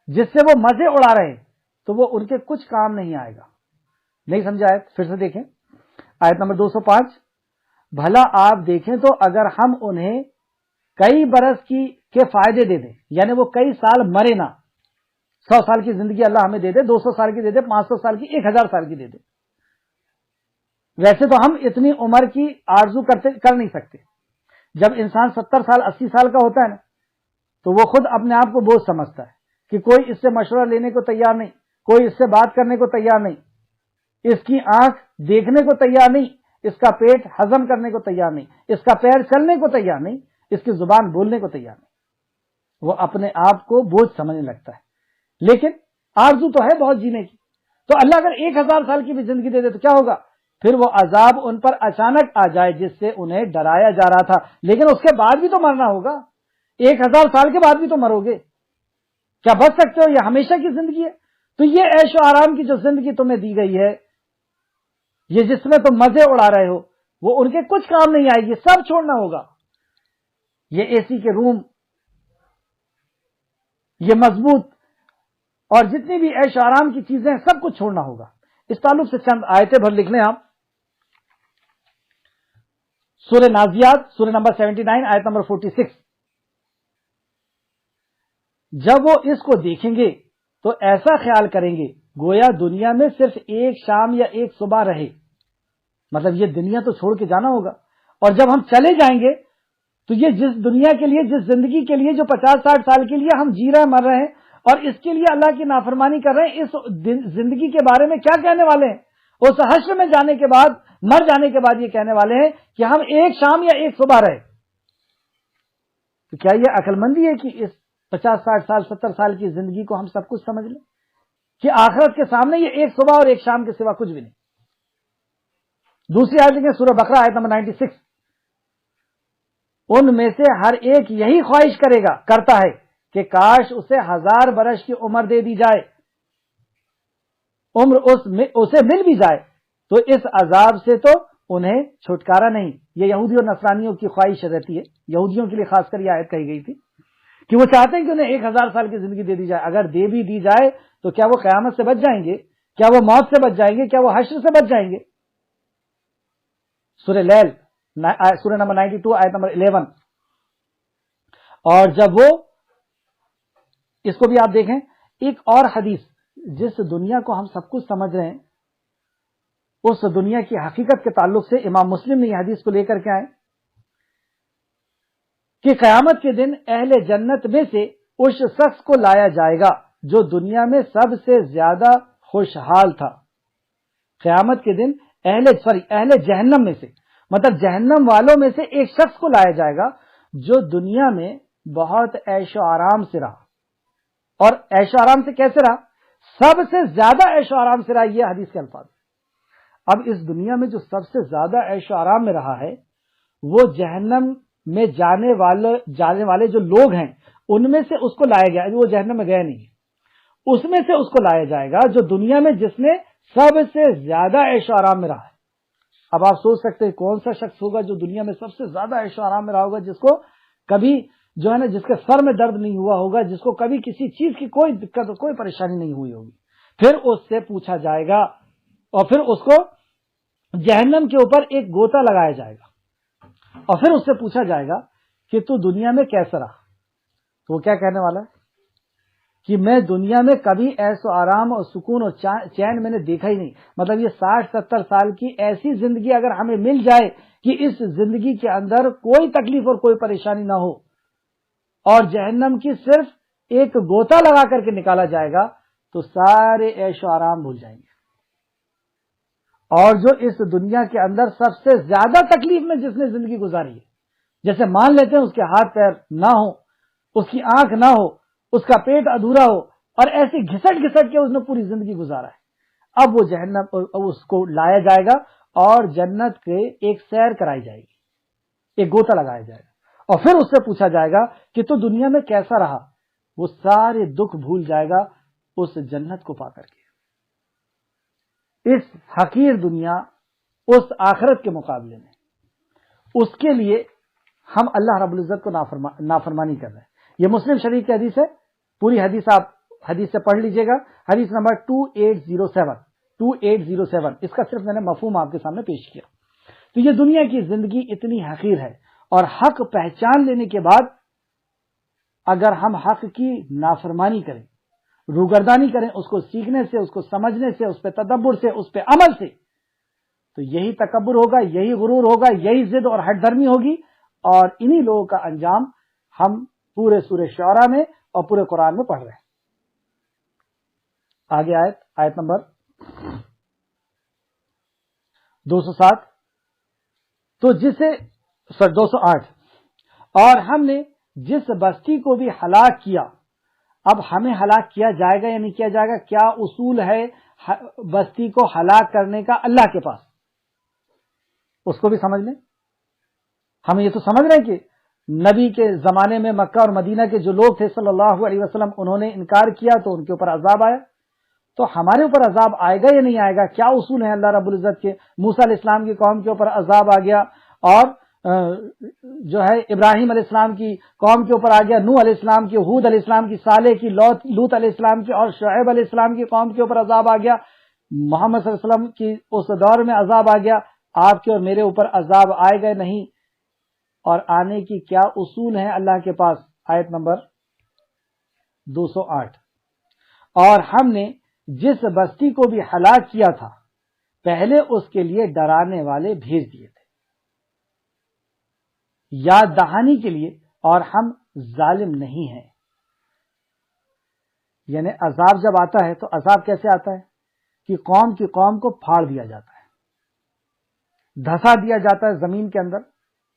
جس سے وہ مزے اڑا رہے ہیں، تو وہ ان کے کچھ کام نہیں آئے گا. نہیں سمجھا آیت؟ پھر سے دیکھیں آیت نمبر 205. بھلا آپ دیکھیں تو اگر ہم انہیں کئی برس کے فائدے دے دیں، یعنی وہ کئی سال مرے نہ، 100 سال کی زندگی اللہ ہمیں دے دے، 200 سال کی دے دے، 500 سال کی، 1000 سال کی دے دے. ویسے تو ہم اتنی عمر کی آرزو کر نہیں سکتے. جب انسان 70 سال 80 سال کا ہوتا ہے نا، تو وہ خود اپنے آپ کو بوجھ سمجھتا ہے کہ کوئی اس سے مشورہ لینے کو تیار نہیں، کوئی اس سے بات کرنے کو تیار نہیں، اس کی آنکھ دیکھنے کو تیار نہیں، اس کا پیٹ ہضم کرنے کو تیار نہیں، اس کا پیر چلنے کو تیار نہیں، اس کی زبان بولنے کو تیار نہیں. وہ اپنے آپ کو بوجھ سمجھنے لگتا ہے. لیکن آرزو تو ہے بہت جینے کی. تو اللہ اگر 1000 سال کی بھی زندگی دے دے تو کیا ہوگا؟ پھر وہ عذاب ان پر اچانک آ جائے جس سے انہیں ڈرایا جا رہا تھا. لیکن اس کے بعد بھی تو مرنا ہوگا. 1000 سال کے بعد بھی تو مرو گے. کیا بچ سکتے ہو؟ یہ ہمیشہ کی زندگی ہے. تو یہ عیش و آرام کی جو زندگی تمہیں دی گئی ہے، یہ جس میں تم مزے اڑا رہے ہو، وہ ان کے کچھ کام نہیں آئے گی. سب چھوڑنا ہوگا. یہ اے سی کے روم، یہ مضبوط اور جتنی بھی عیش و آرام کی چیزیں ہیں، سب کچھ چھوڑنا ہوگا. اس تعلق سے چند آیتیں بھر لکھ لیں آپ. سورہ نازیات، سورہ نمبر 79 آیت نمبر 46. جب وہ اس کو دیکھیں گے تو ایسا خیال کریں گے گویا دنیا میں صرف ایک شام یا ایک صبح رہے. مطلب یہ دنیا تو چھوڑ کے جانا ہوگا، اور جب ہم چلے جائیں گے تو یہ جس دنیا کے لیے، جس زندگی کے لیے جو 50-60 سال کے لیے ہم جی رہے مر رہے ہیں اور اس کے لیے اللہ کی نافرمانی کر رہے ہیں، اس زندگی کے بارے میں کیا کہنے والے ہیں؟ اس حشر میں جانے کے بعد، مر جانے کے بعد یہ کہنے والے ہیں کہ ہم ایک شام یا ایک صبح رہے. تو کیا یہ عقل مندی ہے کہ اس 50-60 سال 70 سال کی زندگی کو ہم سب کچھ سمجھ لیں کہ آخرت کے سامنے یہ ایک صبح اور ایک شام کے سوا کچھ بھی نہیں؟ دوسری آیت دیکھیں، سورہ بقرہ آیت نمبر 96. ان میں سے ہر ایک یہی خواہش کرتا ہے کہ کاش اسے 1000 برس کی عمر دے دی جائے، عمر اسے مل بھی جائے تو اس عذاب سے تو انہیں چھٹکارا نہیں. یہ یہودی اور نصرانیوں کی خواہش رہتی ہے. یہودیوں کے لیے خاص کر یہ آیت کہی گئی تھی کہ وہ چاہتے ہیں کہ انہیں 1000 سال کی زندگی دے دی جائے. اگر دے بھی دی جائے تو کیا وہ قیامت سے بچ جائیں گے؟ کیا وہ موت سے بچ جائیں گے؟ کیا وہ حشر سے بچ جائیں گے؟ سورہ لیل، سورہ نمبر 92 آیت نمبر 11. اور جب وہ، اس کو بھی آپ دیکھیں، ایک اور حدیث جس دنیا کو ہم سب کچھ سمجھ رہے ہیں، اس دنیا کی حقیقت کے تعلق سے امام مسلم نے یہ حدیث کو لے کر کے آئے کہ قیامت کے دن اہل جنت میں سے اس شخص کو لایا جائے گا جو دنیا میں سب سے زیادہ خوشحال تھا. قیامت کے دن اہل جہنم میں سے، مطلب جہنم والوں میں سے ایک شخص کو لایا جائے گا جو دنیا میں بہت عیش و آرام سے رہا. اور عیش و آرام سے کیسے رہا؟ سب سے زیادہ عیش و آرام سے رہا. یہ حدیث کے الفاظ. اب اس دنیا میں جو سب سے زیادہ عیش و آرام میں رہا ہے، وہ جہنم میں جانے والے جو لوگ ہیں ان میں سے اس کو لایا گیا. وہ جہنم میں گیا نہیں، اس میں سے اس کو لایا جائے گا جو دنیا میں جس نے سب سے زیادہ عیش و آرام میں رہا ہے. اب آپ سوچ سکتے ہیں کون سا شخص ہوگا جو دنیا میں سب سے زیادہ عیش و آرام میں رہا ہوگا، جس کو کبھی جو ہے نا جس کے سر میں درد نہیں ہوا ہوگا، جس کو کبھی کسی چیز کی کوئی دقت کوئی پریشانی نہیں ہوئی ہوگی. پھر اس سے پوچھا جائے گا اور پھر اس کو جہنم کے اوپر ایک گوتا لگایا جائے گا اور پھر اس سے پوچھا جائے گا کہ تو دنیا میں کیسا رہا. تو وہ کیا کہنے والا ہے کہ میں دنیا میں کبھی ایسو آرام اور سکون اور چین میں نے دیکھا ہی نہیں. مطلب یہ 60-70 سال کی ایسی زندگی اگر ہمیں مل جائے کہ اس زندگی کے اندر کوئی تکلیف اور کوئی پریشانی نہ ہو اور جہنم کی صرف ایک گوتا لگا کر کے نکالا جائے گا تو سارے عیش و آرام بھول جائیں گے. اور جو اس دنیا کے اندر سب سے زیادہ تکلیف میں جس نے زندگی گزاری ہے، جیسے مان لیتے ہیں اس کے ہاتھ پیر نہ ہو، اس کی آنکھ نہ ہو، اس کا پیٹ ادھورا ہو اور ایسے گھسٹ گھسٹ کے اس نے پوری زندگی گزارا ہے، اب وہ جہنم اس کو لایا جائے گا اور جنت کے ایک سیر کرائی جائے گی، ایک گوتا لگایا جائے گا اور پھر اس سے پوچھا جائے گا کہ تو دنیا میں کیسا رہا. وہ سارے دکھ بھول جائے گا اس جنت کو پا کر کے. اس حقیر دنیا اس آخرت کے مقابلے میں اس کے لیے ہم اللہ رب العزت کو نافرمانی کر رہے ہیں. یہ مسلم شریف کی حدیث ہے، پوری حدیث آپ حدیث سے پڑھ لیجئے گا، حدیث نمبر 2807. اس کا صرف میں نے مفہوم آپ کے سامنے پیش کیا. تو یہ دنیا کی زندگی اتنی حقیر ہے اور حق پہچان لینے کے بعد اگر ہم حق کی نافرمانی کریں، روگردانی کریں اس کو سیکھنے سے، اس کو سمجھنے سے، اس پہ تدبر سے، اس پہ عمل سے، تو یہی تکبر ہوگا، یہی غرور ہوگا، یہی ضد اور ہٹ دھرمی ہوگی اور انہی لوگوں کا انجام ہم پورے سورہ شعراء میں اور پورے قرآن میں پڑھ رہے ہیں. آگے آیت نمبر 207. تو 208. اور ہم نے جس بستی کو بھی ہلاک کیا. اب ہمیں ہلاک کیا جائے گا یا نہیں کیا جائے گا، کیا اصول ہے بستی کو ہلاک کرنے کا اللہ کے پاس، اس کو بھی سمجھ لیں. ہم یہ تو سمجھ رہے ہیں کہ نبی کے زمانے میں مکہ اور مدینہ کے جو لوگ تھے صلی اللہ علیہ وسلم، انہوں نے انکار کیا تو ان کے اوپر عذاب آیا. تو ہمارے اوپر عذاب آئے گا یا نہیں آئے گا، کیا اصول ہیں اللہ رب العزت کے. موسیٰ علیہ السلام کی قوم کے اوپر عذاب آ گیا اور جو ہے ابراہیم علیہ السلام کی قوم کے اوپر آ گیا، نوح علیہ السلام کی، ہود علیہ السلام کی، صالح کی، لوط علیہ السلام کی اور شعیب علیہ السلام کی قوم کے اوپر عذاب آ گیا، محمد صلی اللہ علیہ وسلم کی اس دور میں عذاب آ گیا. آپ کے اور میرے اوپر عذاب آئے گا نہیں اور آنے کی کیا اصول ہیں اللہ کے پاس. آیت نمبر 208. اور ہم نے جس بستی کو بھی ہلاک کیا تھا پہلے اس کے لیے ڈرانے والے بھیج دیے تھے، یاد دہانی کے لیے، اور ہم ظالم نہیں ہیں. یعنی عذاب جب آتا ہے تو عذاب کیسے آتا ہے کہ قوم کی قوم کو پھاڑ دیا جاتا ہے، دھسا دیا جاتا ہے زمین کے اندر،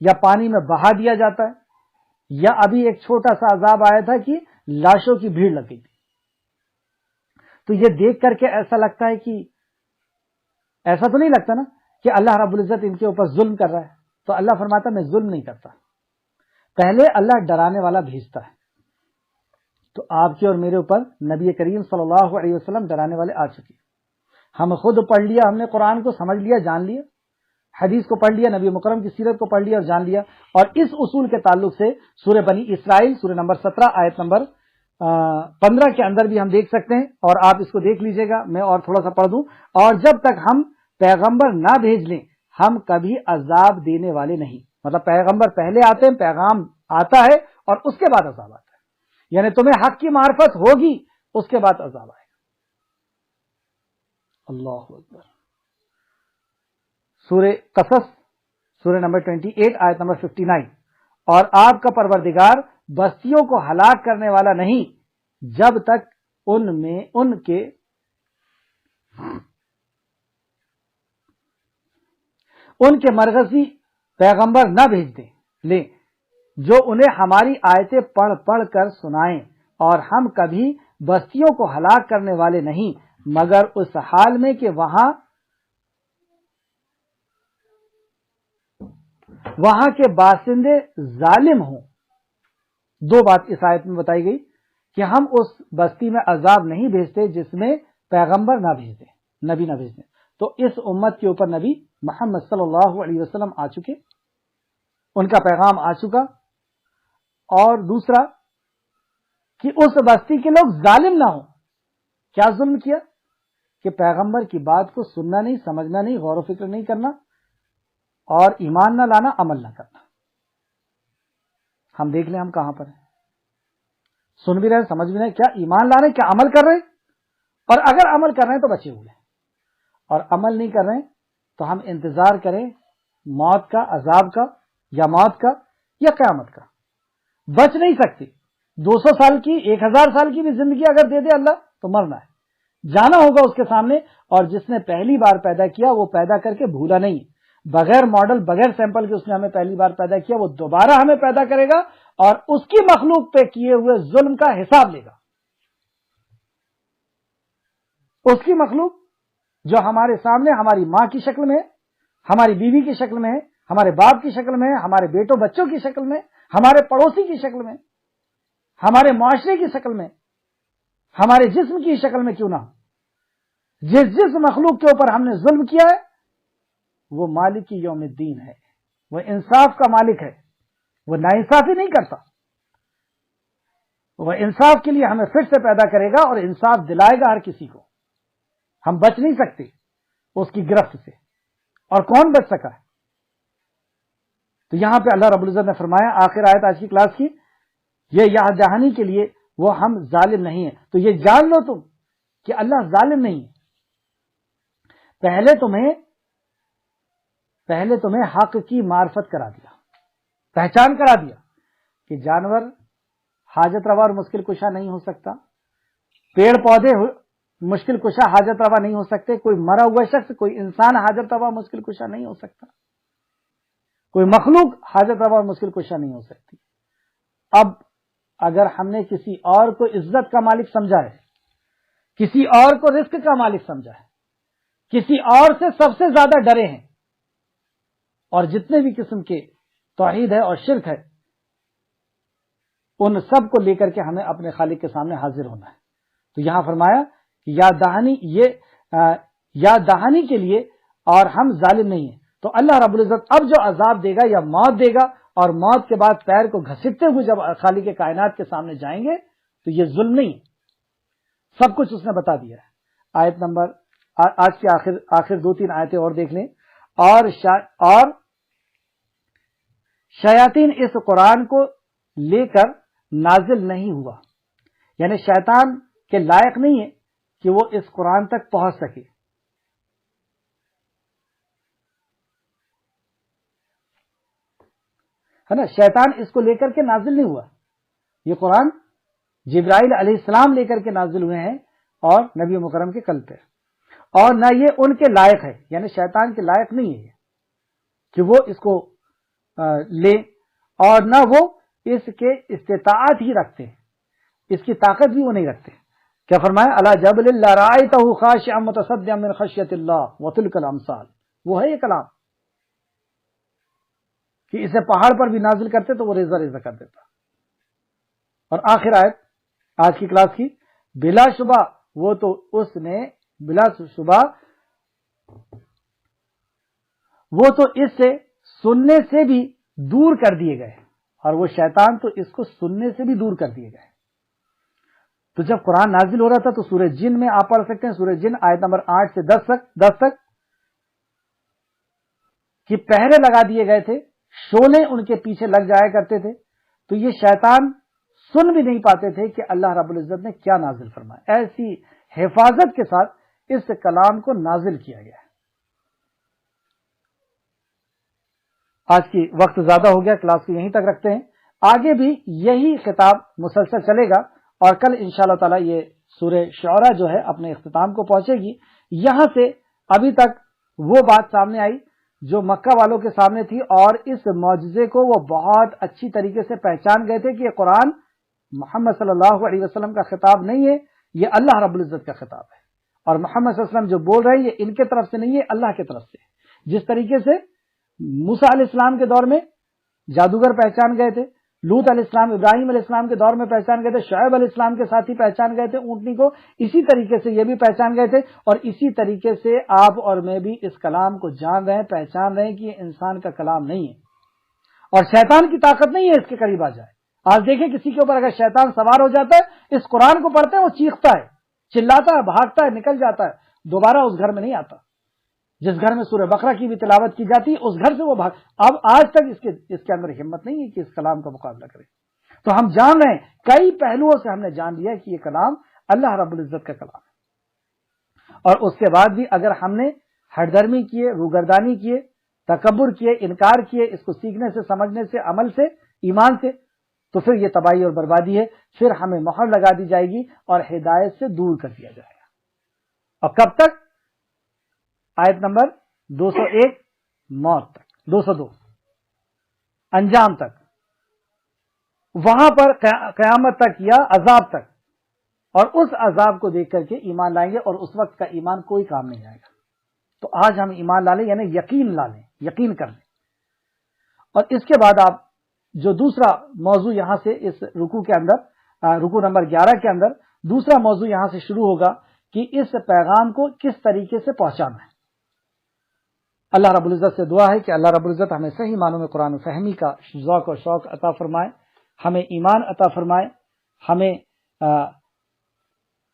یا پانی میں بہا دیا جاتا ہے، یا ابھی ایک چھوٹا سا عذاب آیا تھا کہ لاشوں کی بھیڑ لگ گئی تھی. تو یہ دیکھ کر کے ایسا لگتا ہے کہ ایسا تو نہیں لگتا نا کہ اللہ رب العزت ان کے اوپر ظلم کر رہا ہے. تو اللہ فرماتا میں ظلم نہیں کرتا، پہلے اللہ ڈرانے والا بھیجتا ہے. تو آپ کے اور میرے اوپر نبی کریم صلی اللہ علیہ وسلم ڈرانے والے آ چکے. ہم خود پڑھ لیا، ہم نے قرآن کو سمجھ لیا، جان لیا، حدیث کو پڑھ لیا، نبی مکرم کی سیرت کو پڑھ لیا اور جان لیا. اور اس اصول کے تعلق سے سورہ بنی اسرائیل سورہ نمبر 17 آیت نمبر 15 کے اندر بھی ہم دیکھ سکتے ہیں، اور آپ اس کو دیکھ لیجئے گا، میں اور تھوڑا سا پڑھ دوں. اور جب تک ہم پیغمبر نہ بھیج لیں ہم کبھی عذاب دینے والے نہیں. مطلب پیغمبر پہلے آتے ہیں، پیغام آتا ہے اور اس کے بعد عذاب آتا ہے. یعنی تمہیں حق کی معرفت ہوگی اس کے بعد عذاب آئے گا. اللہ اکبر. سورہ قصص سورہ نمبر 28 آیت نمبر 59. اور آپ کا پروردگار بستیوں کو ہلاک کرنے والا نہیں جب تک ان کے مرغزی پیغمبر نہ بھیج دیں لیں جو انہیں ہماری آیتیں پڑھ پڑھ کر سنائیں. اور ہم کبھی بستیوں کو ہلاک کرنے والے نہیں مگر اس حال میں کہ وہاں کے باشندے ظالم ہوں. دو بات اس آیت میں بتائی گئی کہ ہم اس بستی میں عذاب نہیں بھیجتے جس میں پیغمبر نہ بھیج دیں، نبی نہ بھیج دیں. تو اس امت کے اوپر نبی محمد صلی اللہ علیہ وسلم آ چکے، ان کا پیغام آ چکا۔ اور دوسرا کہ اس بستی کے لوگ ظالم نہ ہوں۔ کیا ظلم کیا؟ کہ پیغمبر کی بات کو سننا نہیں، سمجھنا نہیں، غور و فکر نہیں کرنا، اور ایمان نہ لانا، عمل نہ کرنا۔ ہم دیکھ لیں ہم کہاں پر ہیں، سن بھی رہے، سمجھ بھی رہے، کیا ایمان لا رہے، کیا عمل کر رہے؟ اور اگر عمل کر رہے ہیں تو بچے ہوئے، اور عمل نہیں کر رہے تو ہم انتظار کریں موت کا، عذاب کا، یا موت کا یا قیامت کا۔ بچ نہیں سکتی۔ 200 سال کی، 1000 سال کی بھی زندگی اگر دے دے اللہ تو مرنا ہے، جانا ہوگا اس کے سامنے۔ اور جس نے پہلی بار پیدا کیا وہ پیدا کر کے بھولا نہیں، بغیر ماڈل، بغیر سیمپل کے اس نے ہمیں پہلی بار پیدا کیا، وہ دوبارہ ہمیں پیدا کرے گا اور اس کی مخلوق پہ کیے ہوئے ظلم کا حساب لے گا۔ اس کی مخلوق جو ہمارے سامنے ہماری ماں کی شکل میں ہے، ہماری بیوی کی شکل میں ہے، ہمارے باپ کی شکل میں ہے، ہمارے بیٹوں بچوں کی شکل میں، ہمارے پڑوسی کی شکل میں، ہمارے معاشرے کی شکل میں، ہمارے جسم کی شکل میں کیوں نہ ہو، جس مخلوق کے اوپر ہم نے ظلم کیا ہے وہ مالک یوم الدین ہے، وہ انصاف کا مالک ہے، وہ ناانصافی نہیں کرتا، وہ انصاف کے لیے ہمیں پھر سے پیدا کرے گا اور انصاف دلائے گا ہر کسی کو۔ ہم بچ نہیں سکتے اس کی گرفت سے، اور کون بچ سکا ہے؟ تو یہاں پہ اللہ رب العزت نے فرمایا، آخر آیت آج کی کلاس کی، یہ یاد دہانی کے لیے وہ ہم ظالم نہیں ہیں۔ تو یہ جان لو تم کہ اللہ ظالم نہیں ہے۔ پہلے تمہیں حق کی معرفت کرا دیا، پہچان کرا دیا کہ جانور حاجت روا اور مشکل کشا نہیں ہو سکتا، پیڑ پودے مشکل کشا حاجت روا نہیں ہو سکتے، کوئی مرا ہوا شخص، کوئی انسان حاجت روا مشکل کشا نہیں ہو سکتا، کوئی مخلوق حاجت روا اور مشکل کشا نہیں ہو سکتی۔ اب اگر ہم نے کسی اور کو عزت کا مالک سمجھا ہے، کسی اور کو رزق کا مالک سمجھا ہے، کسی اور سے سب سے زیادہ ڈرے ہیں، اور جتنے بھی قسم کے توحید ہے اور شرک ہے ان سب کو لے کر کے ہمیں اپنے خالق کے سامنے حاضر ہونا ہے۔ تو یہاں فرمایا کہ یاد دہانی کے لیے اور ہم ظالم نہیں ہیں۔ تو اللہ رب العزت اب جو عذاب دے گا یا موت دے گا، اور موت کے بعد پیر کو گھسیٹتے ہوئے جب خالق کائنات کے سامنے جائیں گے تو یہ ظلم نہیں، سب کچھ اس نے بتا دیا ہے۔ آیت نمبر آج کی آخر 2-3 آیتیں اور دیکھ لیں۔ اور شیاطین اس قرآن کو لے کر نازل نہیں ہوا، یعنی شیطان کے لائق نہیں ہے کہ وہ اس قرآن تک پہنچ سکے۔ ہے نا، شیطان اس کو لے کر کے نازل نہیں ہوا، یہ قرآن جبرائیل علیہ السلام لے کر کے نازل ہوئے ہیں اور نبی مکرم کے قلب پہ، اور نہ یہ ان کے لائق ہے، یعنی شیطان کے لائق نہیں ہے کہ وہ اس کو لے، اور نہ وہ اس کے استطاعت ہی رکھتے ہیں، اس کی طاقت بھی وہ نہیں رکھتے۔ کیا فرمایا؟ الا جبل لرأیتہ خاشعا متصدعا من خشیۃ اللہ وتلک الامثال، وہ ہے یہ کلام کہ اسے پہاڑ پر بھی نازل کرتے تو وہ ریزہ ریزہ کر دیتا۔ اور آخر آیت آج کی کلاس کی، بلا شبہ وہ تو اس نے بلا شبہ وہ تو اس سے سننے سے بھی دور کر دیے گئے، اور وہ شیطان تو اس کو سننے سے بھی دور کر دیے گئے۔ تو جب قرآن نازل ہو رہا تھا تو سورہ جن میں آپ پڑھ سکتے ہیں، سورہ جن آیت نمبر 8 سے 10 تک کہ پہرے لگا دیے گئے تھے، شولے ان کے پیچھے لگ جایا کرتے تھے، تو یہ شیطان سن بھی نہیں پاتے تھے کہ اللہ رب العزت نے کیا نازل فرمایا۔ ایسی حفاظت کے ساتھ اس کلام کو نازل کیا گیا ہے۔ آج کی وقت زیادہ ہو گیا، کلاس کو یہیں تک رکھتے ہیں، آگے بھی یہی خطاب مسلسل چلے گا، اور کل انشاءاللہ تعالی یہ سورہ شعراء جو ہے اپنے اختتام کو پہنچے گی۔ یہاں سے ابھی تک وہ بات سامنے آئی جو مکہ والوں کے سامنے تھی، اور اس معجزے کو وہ بہت اچھی طریقے سے پہچان گئے تھے کہ یہ قرآن محمد صلی اللہ علیہ وسلم کا خطاب نہیں ہے، یہ اللہ رب العزت کا خطاب ہے، اور محمد صلی اللہ علیہ وسلم جو بول رہے ہیں یہ ان کے طرف سے نہیں ہے، اللہ کی طرف سے۔ جس طریقے سے موسیٰ علیہ السلام کے دور میں جادوگر پہچان گئے تھے، لوط علیہ السلام ابراہیم علیہ السلام کے دور میں پہچان گئے تھے، شعیب علیہ السلام کے ساتھی پہچان گئے تھے اونٹنی کو، اسی طریقے سے یہ بھی پہچان گئے تھے، اور اسی طریقے سے آپ اور میں بھی اس کلام کو جان رہے ہیں، پہچان رہے ہیں کہ یہ انسان کا کلام نہیں ہے اور شیطان کی طاقت نہیں ہے اس کے قریب آ جائے۔ آج دیکھیں کسی کے اوپر اگر شیطان سوار ہو جاتا ہے، اس قرآن کو پڑھتے ہیں وہ چیختا ہے، چلاتا ہے، بھاگتا ہے، نکل جاتا ہے، دوبارہ اس گھر میں نہیں آتا۔ جس گھر میں سورہ بقرہ کی بھی تلاوت کی جاتی ہے اس گھر سے وہ بھاگ، اب آج تک اس کے اندر ہمت نہیں ہے کہ اس کلام کا مقابلہ کرے۔ تو ہم جان رہے ہیں، کئی پہلوؤں سے ہم نے جان لیا کہ یہ کلام اللہ رب العزت کا کلام ہے۔ اور اس کے بعد بھی اگر ہم نے ہٹ درمی کیے، روگردانی کیے، تکبر کیے، انکار کیے اس کو سیکھنے سے، سمجھنے سے، عمل سے، ایمان سے، تو پھر یہ تباہی اور بربادی ہے، پھر ہمیں مہر لگا دی جائے گی اور ہدایت سے دور کر دیا جائے گا۔ اور کب تک؟ آیت نمبر 201 موت تک، 202 انجام تک، وہاں پر قیامت تک یا عذاب تک، اور اس عذاب کو دیکھ کر کے ایمان لائیں گے، اور اس وقت کا ایمان کوئی کام نہیں آئے گا۔ تو آج ہم ایمان لا لیں، یعنی یقین لا لیں، یقین کر لیں۔ اور اس کے بعد آپ جو دوسرا موضوع یہاں سے اس رکوع کے اندر، رکوع نمبر 11 کے اندر دوسرا موضوع یہاں سے شروع ہوگا کہ اس پیغام کو کس طریقے سے پہنچانا ہے۔ اللہ رب العزت سے دعا ہے کہ اللہ رب العزت ہمیں صحیح معنوں میں قرآن فہمی کا ذوق اور شوق عطا فرمائے، ہمیں ایمان عطا فرمائے،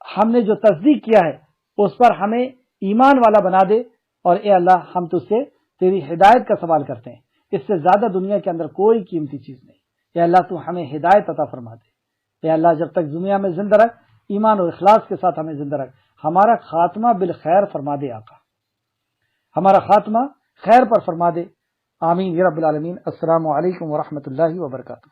ہم نے جو تصدیق کیا ہے اس پر ہمیں ایمان والا بنا دے، اور اے اللہ ہم تجھ سے تیری ہدایت کا سوال کرتے ہیں، اس سے زیادہ دنیا کے اندر کوئی قیمتی چیز نہیں۔ اے اللہ تو ہمیں ہدایت عطا فرما دے۔ اے اللہ جب تک دنیا میں زندہ رکھ، ایمان اور اخلاص کے ساتھ ہمیں زندہ رکھ، ہمارا خاتمہ بالخیر فرما دے آقا، ہمارا خاتمہ خیر پر فرما دے، آمین یا رب العالمین۔ السلام علیکم ورحمۃ اللہ وبرکاتہ۔